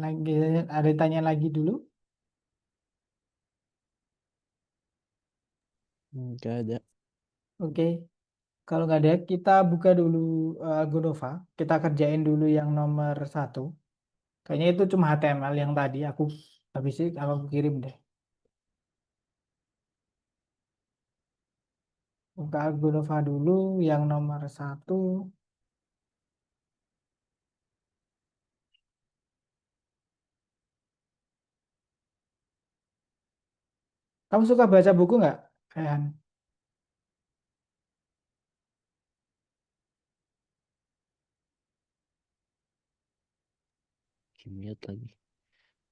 Speaker 1: Lagi ada tanya lagi dulu.
Speaker 2: Nggak ada.
Speaker 1: Oke. Kalau nggak ada, kita buka dulu Algonova. Kita kerjain dulu yang nomor 1. Kayaknya itu cuma HTML yang tadi aku kirim deh. Buka Algonova dulu yang nomor 1. Kamu suka baca buku nggak, Rehan?
Speaker 2: Kimia lagi.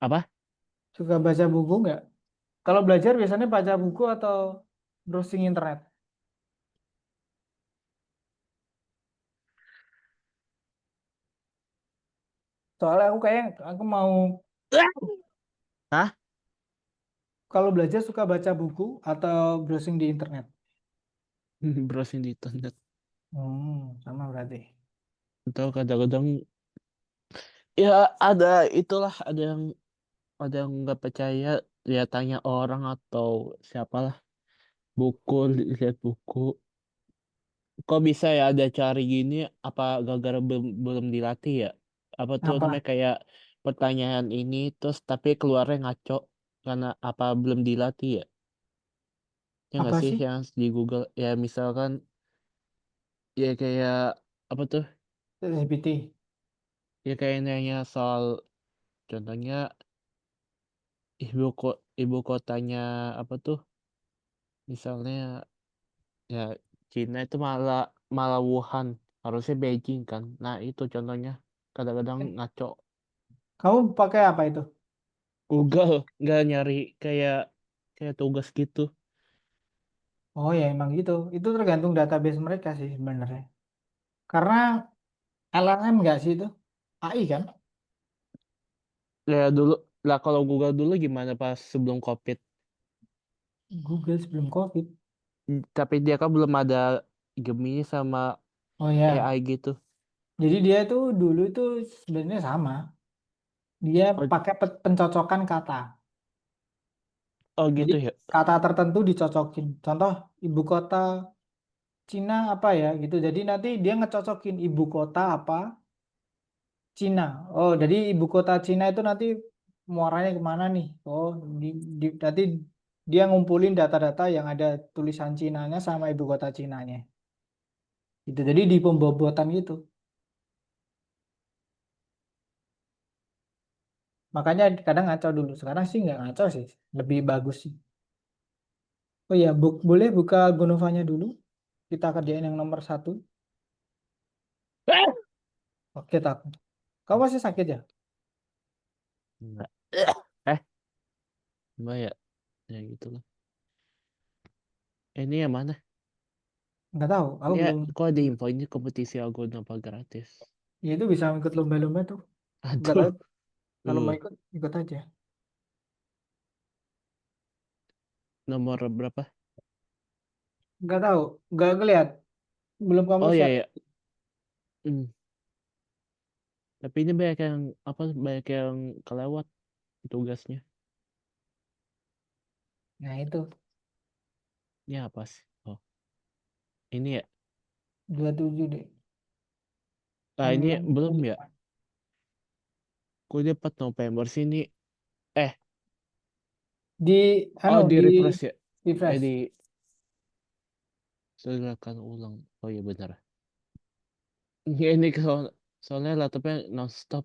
Speaker 2: Apa?
Speaker 1: Suka baca buku nggak? Kalau belajar biasanya baca buku atau browsing internet? Soalnya aku mau
Speaker 2: Hah?
Speaker 1: kalau belajar suka baca buku atau browsing di internet.
Speaker 2: Browsing di internet.
Speaker 1: Sama berarti.
Speaker 2: Atau kadang-kadang ya ada itulah ada yang nggak percaya dia tanya orang atau siapalah buku lihat buku kok bisa ya ada cari gini apa gara-gara belum dilatih ya apa tuh
Speaker 1: Apa?
Speaker 2: namanya kayak pertanyaan ini terus tapi keluarnya ngaco karena apa belum dilatih ya ya nggak
Speaker 1: Apa
Speaker 2: sih
Speaker 1: sih?
Speaker 2: yang di Google ya misalkan ya kayak apa tuh
Speaker 1: ChatGPT.
Speaker 2: ya kayak nanya soal contohnya ibu kotanya apa tuh misalnya ya Cina itu malah malah Wuhan harusnya Beijing kan nah itu contohnya kadang-kadang ngaco
Speaker 1: Kamu pakai apa itu?
Speaker 2: Google nggak nyari kayak kayak tugas gitu
Speaker 1: Oh ya emang gitu. Itu tergantung database mereka sih sebenarnya. Karena LLM nggak sih itu? AI kan?
Speaker 2: ya dulu lah kalau Google dulu gimana pas sebelum COVID.
Speaker 1: Google sebelum COVID.
Speaker 2: Tapi dia kan belum ada Gemini sama
Speaker 1: Oh ya.
Speaker 2: AI gitu.
Speaker 1: Jadi dia tuh dulu itu sebenarnya sama. Dia
Speaker 2: Oh,
Speaker 1: pakai pencocokan kata.
Speaker 2: Oh
Speaker 1: Jadi
Speaker 2: gitu ya.
Speaker 1: kata tertentu dicocokin. Contoh ibu kota Cina apa ya gitu. Jadi nanti dia ngecocokin ibu kota apa Cina. Oh, jadi ibu kota Cina itu nanti muaranya kemana nih? Oh, nanti dia ngumpulin data-data yang ada tulisan Cinanya sama ibu kota Cinanya. Gitu. Jadi di pembobotan gitu. Makanya kadang ngaco dulu. Sekarang sih nggak ngaco sih. Lebih bagus sih. Oh iya, boleh buka Gonovanya dulu. Kita kerjain yang nomor satu.
Speaker 2: Ah!
Speaker 1: Oke, tak. Kau masih sakit ya?
Speaker 2: Enggak. Mbak ya, ya gitu lah. Ini yang mana?
Speaker 1: Nggak tahu. Aku
Speaker 2: Ya,
Speaker 1: belum.
Speaker 2: kok ada info ini kompetisi Algono apa gratis?
Speaker 1: Ya itu bisa ikut lomba-lomba tuh. Nggak
Speaker 2: Aduh,
Speaker 1: tahu. Kalau mau
Speaker 2: uh,
Speaker 1: ikut, ikut aja.
Speaker 2: nomor berapa?
Speaker 1: Nggak tahu. Nggak ngeliat. Belum kamu
Speaker 2: Oh ya
Speaker 1: share.
Speaker 2: ya. Hmm. Tapi ini banyak yang apa? Banyak yang kelewat tugasnya.
Speaker 1: Nah itu.
Speaker 2: Ini apa sih? Oh, ini ya.
Speaker 1: 27 deh.
Speaker 2: Ah ini
Speaker 1: 6,
Speaker 2: belum ya.
Speaker 1: 5.
Speaker 2: Kok dia 4 November sini? Eh,
Speaker 1: Di,
Speaker 2: oh
Speaker 1: anu,
Speaker 2: di
Speaker 1: di
Speaker 2: refresh ya.
Speaker 1: refresh.
Speaker 2: Di segerakan ulang. Oh iya benar. Ini soalnya laptopnya non-stop.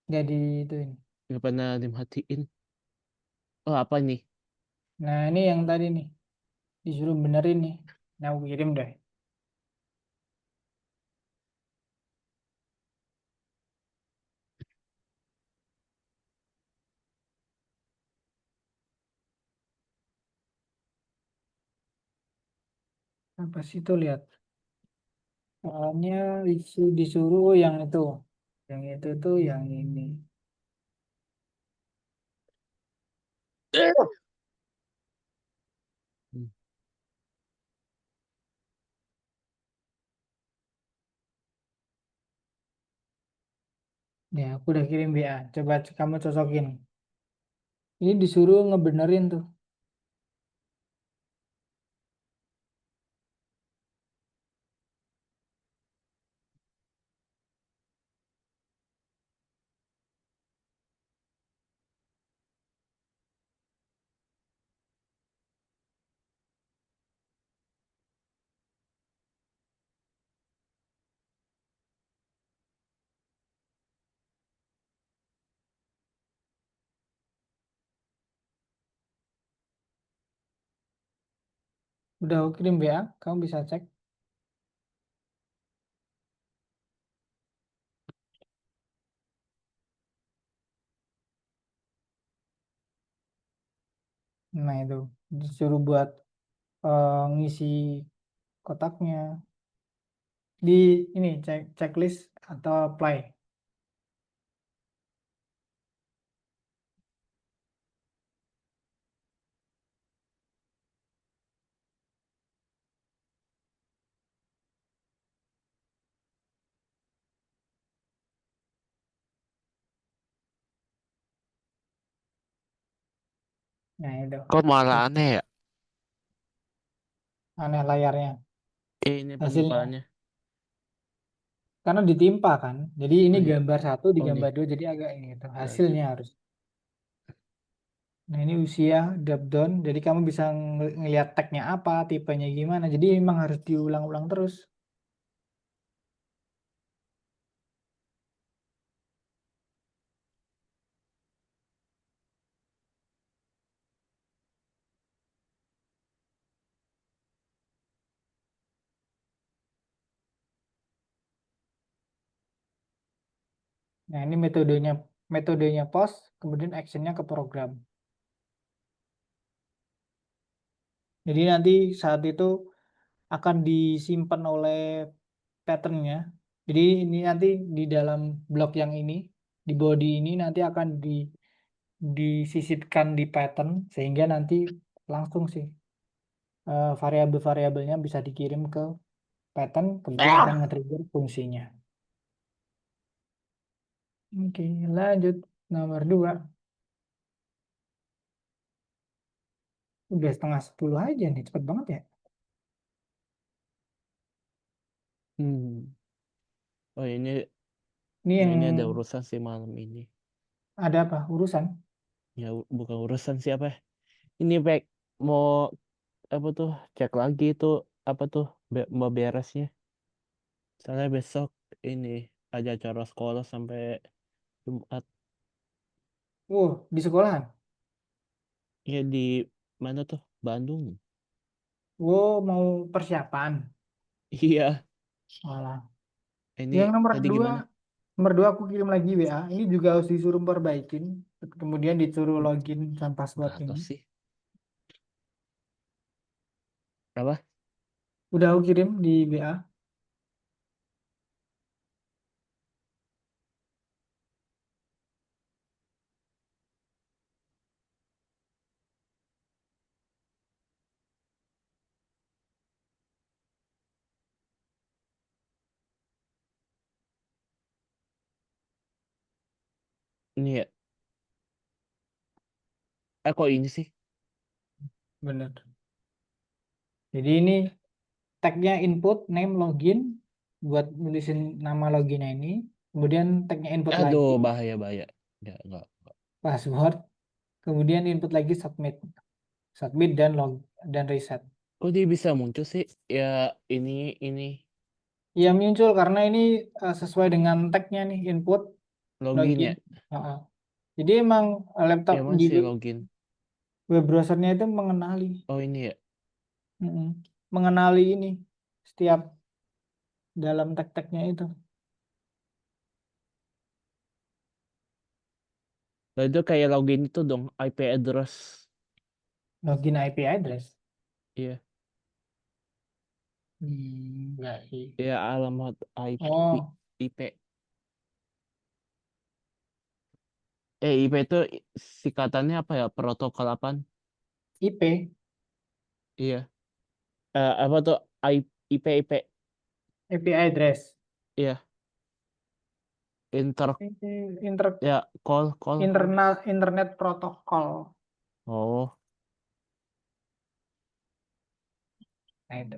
Speaker 1: Nggak di itu ini.
Speaker 2: Nggak pernah dimatiin. Oh apa nih?
Speaker 1: Nah ini yang tadi nih. Disuruh benerin nih. Nah aku kirim deh. Apa sih itu lihat. Soalnya disuruh yang itu. Yang itu tuh yang ini.
Speaker 2: Hmm.
Speaker 1: Ya aku udah kirim BA. Coba kamu cocokin. Ini disuruh ngebenerin tuh. Udah aku kirim BA. Kamu bisa cek. Nah itu. Disuruh buat ngisi kotaknya. Di ini checklist atau apply. Nah itu.
Speaker 2: Kok malah aneh ya?
Speaker 1: Aneh layarnya.
Speaker 2: Ini
Speaker 1: Hasilnya.
Speaker 2: pembukaannya.
Speaker 1: Karena ditimpa kan. Jadi ini
Speaker 2: Oh iya.
Speaker 1: gambar satu di
Speaker 2: Oh
Speaker 1: gambar
Speaker 2: nih.
Speaker 1: dua. Jadi agak ini gitu.
Speaker 2: Berarti.
Speaker 1: Hasilnya harus. Nah ini usia drop down. Jadi kamu bisa ngelihat tagnya apa, tipenya gimana. Jadi memang harus diulang-ulang terus. Nah ini metodenya post, kemudian actionnya ke program. Jadi nanti saat itu akan disimpan oleh patternnya. Jadi ini nanti di dalam blok yang ini, di body ini nanti akan disisipkan di pattern sehingga nanti langsung sih variabel-variabelnya bisa dikirim ke pattern kemudian akan
Speaker 2: Ah!
Speaker 1: nge-trigger fungsinya. Oke, lanjut nomor 2. Udah setengah 10 aja nih, cepet banget ya.
Speaker 2: Hmm. Oh
Speaker 1: Ini yang
Speaker 2: ini ada urusan sih malam ini.
Speaker 1: ada apa? Urusan?
Speaker 2: Ya bukan urusan siapa ya. Ini baik mau apa tuh cek lagi itu apa tuh mau beresnya. Soalnya besok ini ada acara sekolah sampai Jumat.
Speaker 1: Di sekolahan.
Speaker 2: Ya di mana tuh? Bandung.
Speaker 1: Mau persiapan.
Speaker 2: Iya.
Speaker 1: Malah.
Speaker 2: Ini
Speaker 1: Yang
Speaker 2: tadi gimana?
Speaker 1: nomor dua aku kirim lagi WA. Ini juga harus disuruh perbaikin. Kemudian disuruh login dan password
Speaker 2: Nggak tahu
Speaker 1: ini.
Speaker 2: sih. Apa?
Speaker 1: Udah aku kirim di WA.
Speaker 2: Ini ya. Kok ini sih?
Speaker 1: Bener. Jadi ini tagnya input, name, login. Buat nulisin nama loginnya ini. Kemudian tagnya input
Speaker 2: Aduh,
Speaker 1: lagi.
Speaker 2: bahaya bahaya. Nggak.
Speaker 1: Password. Kemudian input lagi submit. Submit dan dan reset.
Speaker 2: Kok dia bisa muncul sih? Ya ini
Speaker 1: Ya muncul karena ini sesuai dengan tagnya nih input,
Speaker 2: login
Speaker 1: login.
Speaker 2: ya.
Speaker 1: Heeh. Jadi emang laptop
Speaker 2: Emang
Speaker 1: di
Speaker 2: sih login.
Speaker 1: web browsernya itu mengenali,
Speaker 2: Oh ini ya.
Speaker 1: mm-mm, mengenali ini setiap dalam tag-tagnya itu.
Speaker 2: Lah itu kayak login itu dong, IP address.
Speaker 1: Login IP address.
Speaker 2: Iya.
Speaker 1: Enggak sih.
Speaker 2: Ya alamat IP.
Speaker 1: Oh,
Speaker 2: IP. IP itu singkatannya apa ya? Protokol apaan?
Speaker 1: IP,
Speaker 2: Iya. Apa tuh? IP.
Speaker 1: API address.
Speaker 2: Iya. Inter
Speaker 1: Inter
Speaker 2: ya call.
Speaker 1: internal internet protokol.
Speaker 2: Oh,
Speaker 1: Nah, itu.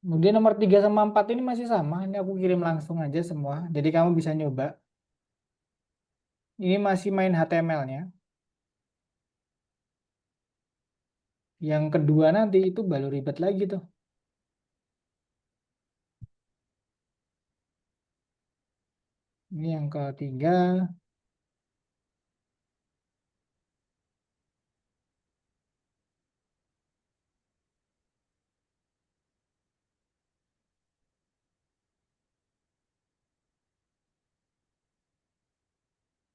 Speaker 1: Kemudian nomor 3 sama 4 ini masih sama. Ini aku kirim langsung aja semua. Jadi kamu bisa nyoba. Ini masih main HTML-nya. Yang kedua nanti itu baru ribet lagi tuh. Ini yang ketiga.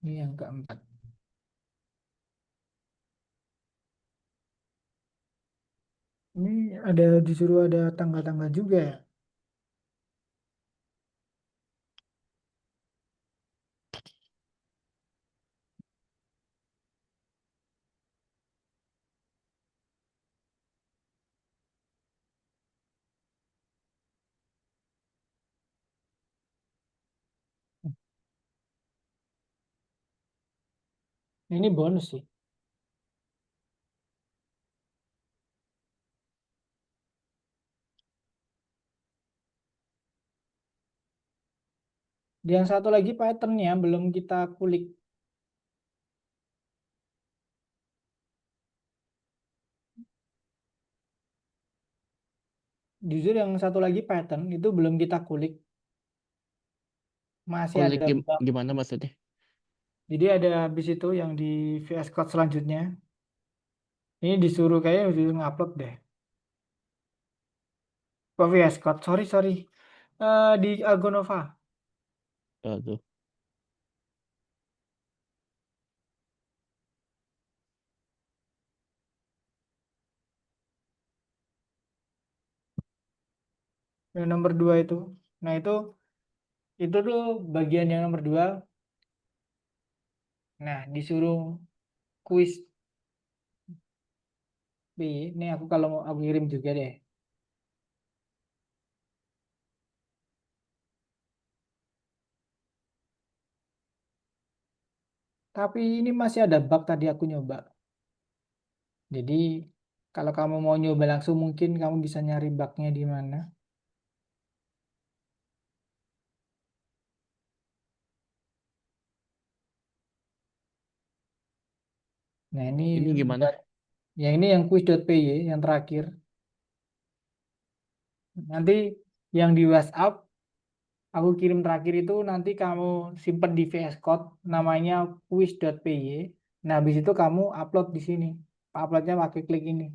Speaker 1: Ini yang keempat. Ini ada disuruh ada tangga-tangga juga ya. Ini bonus sih. Yang satu lagi patternnya belum kita kulik. Jujur yang satu lagi pattern itu belum kita kulik. Masih
Speaker 2: kulik
Speaker 1: ada bug.
Speaker 2: gimana maksudnya?
Speaker 1: Jadi ada habis itu yang di VS Code selanjutnya. Ini disuruh kayaknya disuruh ngupload deh. Kok VS Code? Sorry. Di Algonova.
Speaker 2: Aduh.
Speaker 1: Yang nomor 2 itu. Nah itu tuh bagian yang nomor 2. Nah disuruh kuis B. Ini aku kalau mau aku kirim juga deh. Tapi ini masih ada bug tadi aku nyoba. Jadi kalau kamu mau nyoba langsung mungkin kamu bisa nyari bugnya di mana. Nah ini
Speaker 2: Ini gimana?
Speaker 1: yang ini yang quiz.py yang terakhir. Nanti yang di WhatsApp aku kirim terakhir itu nanti kamu simpen di VS Code namanya quiz.py. Nah habis itu kamu upload di sini. Uploadnya pakai klik ini.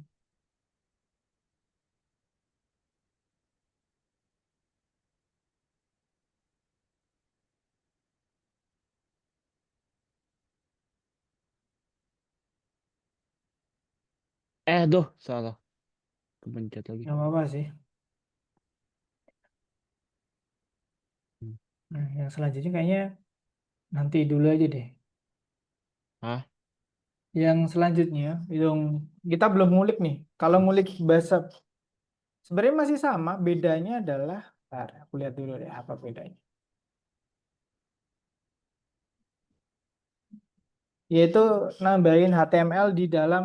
Speaker 2: Duh, salah. Kepencet lagi.
Speaker 1: Gak apa-apa sih.
Speaker 2: Hmm.
Speaker 1: Nah yang selanjutnya kayaknya nanti dulu aja deh.
Speaker 2: Hah?
Speaker 1: Yang selanjutnya yang kita belum ngulik nih. Kalau ngulik bahasa sebenarnya masih sama, bedanya adalah, bentar, aku lihat dulu deh apa bedanya. Yaitu nambahin HTML di dalam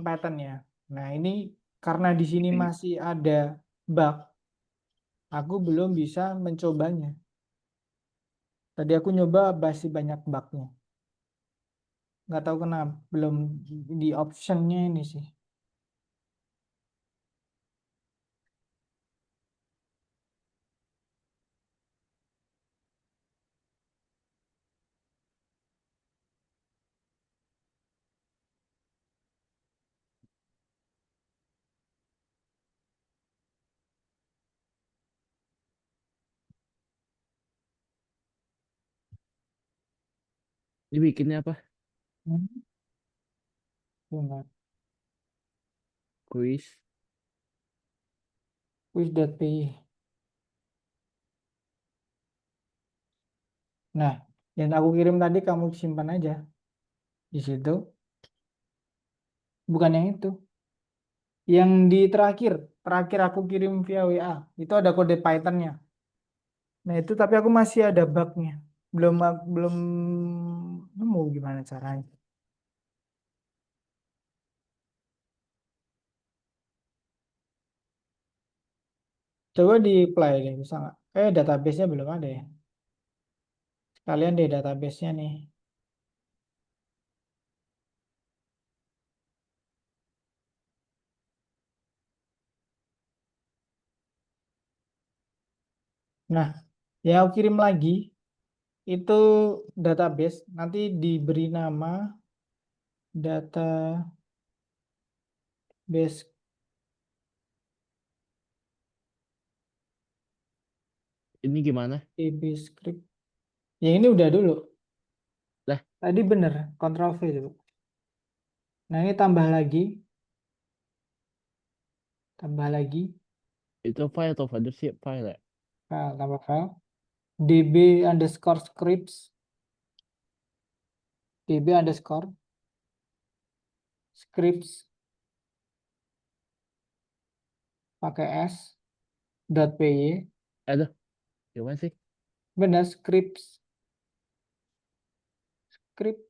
Speaker 1: patternnya. Nah ini karena di sini masih ada bug, aku belum bisa mencobanya. Tadi aku nyoba masih banyak bugnya. Nggak tahu kenapa, belum di optionnya ini sih.
Speaker 2: Ini bikinnya apa?
Speaker 1: Hmm, bentar.
Speaker 2: Quiz.
Speaker 1: Quiz.py. Nah, yang aku kirim tadi kamu simpan aja di situ. Bukan yang itu. Yang di terakhir, terakhir aku kirim via WA, itu ada kode Python-nya. Nah, itu tapi aku masih ada bug-nya. Belum nemu gimana caranya. Coba di play deh, bisa nggak? Database-nya belum ada ya. Sekalian deh database-nya nih. Nah, yang aku kirim lagi itu database. Nanti diberi nama database
Speaker 2: Ini gimana?
Speaker 1: DB script. Yang ini udah dulu.
Speaker 2: Lah,
Speaker 1: Tadi bener, Ctrl V dulu. Nah, ini tambah lagi,
Speaker 2: itu file atau folder sih? File ya?
Speaker 1: file, tambah file, db underscore scripts, db underscore scripts pakai s dot py,
Speaker 2: Aduh, gimana sih?
Speaker 1: bener scripts, script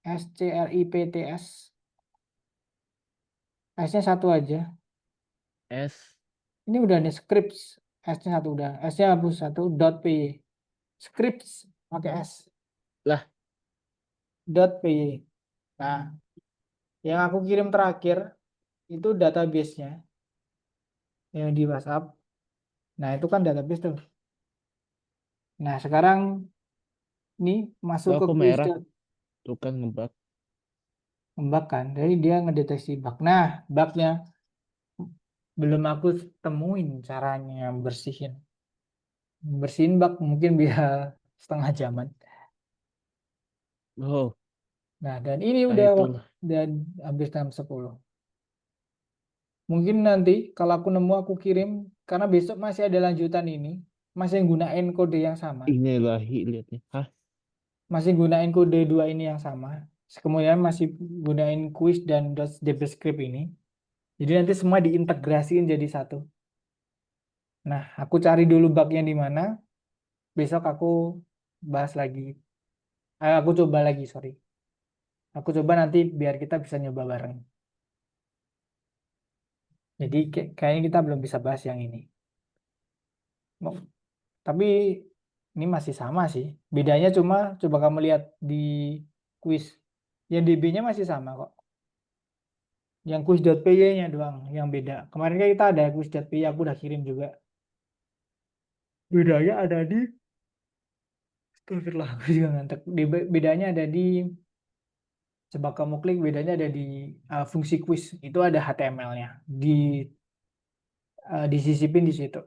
Speaker 1: scripts, s-nya satu aja.
Speaker 2: S.
Speaker 1: Ini udah nih scripts, s-nya satu udah, s-nya hapus satu dot py, scripts pakai s
Speaker 2: Lah,
Speaker 1: dot py. Nah, yang aku kirim terakhir itu database-nya yang di WhatsApp. Nah, itu kan database tuh. Nah, sekarang ini masuk
Speaker 2: tuh
Speaker 1: ke
Speaker 2: aku
Speaker 1: quiz
Speaker 2: merah. Tuh kan ngebug.
Speaker 1: bug kan. Jadi dia ngedeteksi bug. Nah, bugnya belum aku temuin caranya bersihin. Bersihin bug mungkin bisa setengah jaman.
Speaker 2: Oh,
Speaker 1: Nah, dan ini
Speaker 2: nah
Speaker 1: udah
Speaker 2: itulah.
Speaker 1: dan habis jam 10. Mungkin nanti kalau aku nemu aku kirim karena besok masih ada lanjutan ini. Masih gunain kode yang sama.
Speaker 2: Inilah lihatnya. Hah?
Speaker 1: Masih gunain kode dua ini yang sama. Kemudian masih gunain quiz dan JavaScript ini. Jadi nanti semua diintegrasiin jadi satu. Nah, aku cari dulu bugnya di mana. Besok aku bahas lagi. Aku coba lagi, sorry. Aku coba nanti biar kita bisa nyoba bareng. Jadi kayaknya kita belum bisa bahas yang ini. Oh, tapi ini masih sama sih. Bedanya cuma coba kamu lihat di quiz. Yang DB-nya masih sama kok. Yang quiz.py-nya doang yang beda. Kemarin kan kita ada quiz.py, aku udah kirim juga. Bedanya ada di Astagfirullah, aku juga ngantuk. Bedanya ada di coba kamu klik, bedanya ada di fungsi quiz. Itu ada HTML-nya. Disisipin di situ.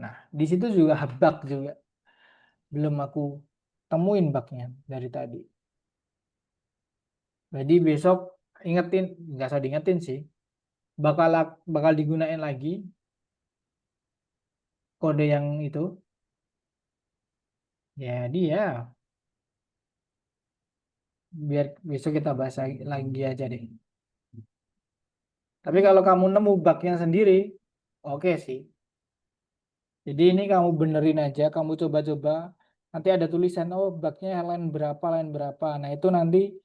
Speaker 1: Nah, di situ juga bug juga. Belum aku temuin bugnya dari tadi. Jadi besok ingetin, nggak usah diingetin sih. Bakal bakal digunain lagi kode yang itu. Jadi ya, biar besok kita bahas lagi aja deh. Tapi kalau kamu nemu bugnya sendiri, oke sih. Jadi ini kamu benerin aja, kamu coba-coba. Nanti ada tulisan, oh bugnya line berapa, line berapa. Nah itu nanti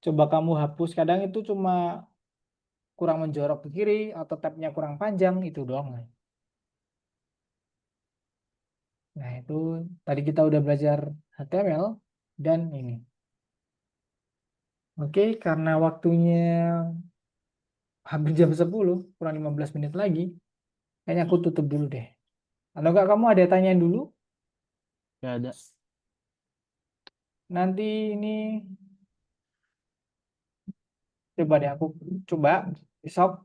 Speaker 1: coba kamu hapus. Kadang itu cuma kurang menjorok ke kiri atau tabnya kurang panjang, itu doang. Nah itu tadi kita udah belajar HTML dan ini. Oke, karena waktunya hampir jam 10, kurang 15 menit lagi. Kayaknya aku tutup dulu deh. Atau enggak kamu ada tanya dulu?
Speaker 2: Gak ada.
Speaker 1: Nanti ini coba deh aku coba besok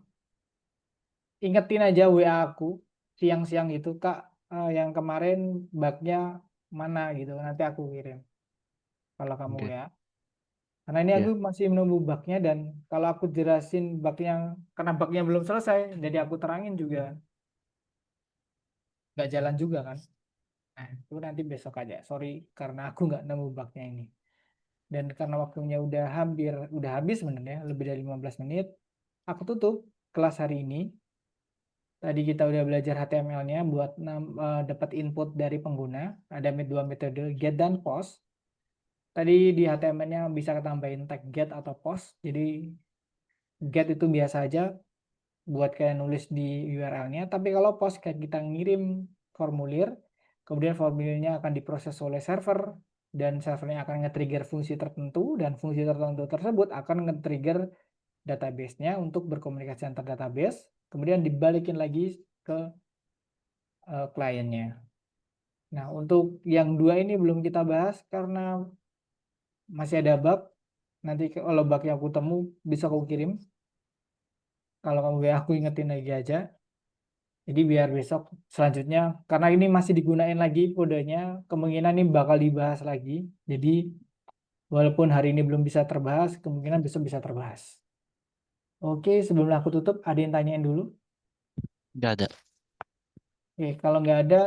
Speaker 1: ingetin aja WA aku siang-siang itu Kak, yang kemarin bugnya mana gitu. Nanti aku kirim kalau kamu
Speaker 2: Oke.
Speaker 1: WA. Karena ini aku
Speaker 2: Ya.
Speaker 1: masih menunggu bugnya dan kalau aku jelasin bugnya karena bugnya belum selesai, jadi aku terangin juga nggak jalan juga kan. Nah, itu nanti besok aja. Sorry karena aku nggak nemu bugnya ini. Dan karena waktunya udah habis sebenarnya, lebih dari 15 menit, aku tutup kelas hari ini. Tadi kita udah belajar HTML-nya buat dapat input dari pengguna. Ada dua metode, get dan post. Tadi di HTML-nya bisa tambahin tag get atau post. Jadi get itu biasa aja buat kayak nulis di URL-nya. Tapi kalau post kayak kita ngirim formulir, kemudian formulirnya akan diproses oleh server dan servernya akan nge-trigger fungsi tertentu dan fungsi tertentu tersebut akan nge-trigger database-nya untuk berkomunikasi antar database, kemudian dibalikin lagi ke kliennya. Nah, untuk yang dua ini belum kita bahas karena masih ada bug. Nanti kalau bug yang aku temu bisa aku kirim. Kalau kamu WA aku ingetin lagi aja. Jadi biar besok selanjutnya, karena ini masih digunain lagi kodenya, kemungkinan ini bakal dibahas lagi. Jadi walaupun hari ini belum bisa terbahas, kemungkinan besok bisa terbahas. Oke, sebelum aku tutup, ada yang tanyain dulu?
Speaker 2: Gak ada.
Speaker 1: Oke, kalau nggak ada,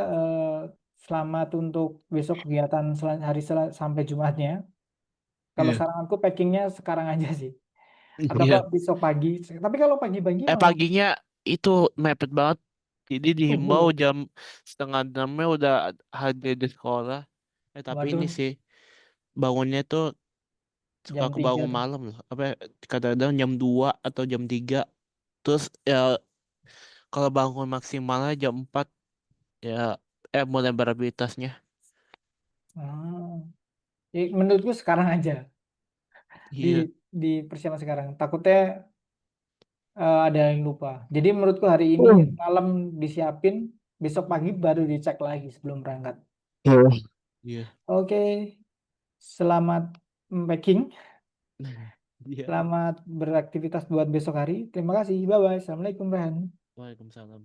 Speaker 1: selamat untuk besok kegiatan sampai Jumatnya. Kalau
Speaker 2: Iya.
Speaker 1: saran aku packingnya sekarang aja sih. Atau
Speaker 2: Iya.
Speaker 1: enggak besok pagi. Tapi kalau pagi-pagi mau
Speaker 2: Paginya itu mepet banget. Jadi dihimbau
Speaker 1: subuh.
Speaker 2: jam setengah enamnya udah hadir di sekolah. Tapi ini
Speaker 1: Waduh,
Speaker 2: sih bangunnya tuh suka
Speaker 1: jam 3
Speaker 2: kebangun
Speaker 1: tuh.
Speaker 2: malam loh. Kadang-kadang jam 2 atau jam 3. Terus ya kalau bangun maksimalnya jam 4 ya mulai beraktivitasnya.
Speaker 1: Ah, menurutku sekarang aja di
Speaker 2: Iya.
Speaker 1: di persiapan sekarang. Takutnya ada yang lupa. Jadi menurutku hari ini
Speaker 2: Hmm.
Speaker 1: malam disiapin, besok pagi baru dicek lagi sebelum berangkat.
Speaker 2: Oh. Iya.
Speaker 1: Oke, selamat packing,
Speaker 2: Iya.
Speaker 1: selamat beraktivitas buat besok hari. Terima kasih. Bye bye. Assalamualaikum, Rehan.
Speaker 2: Waalaikumsalam.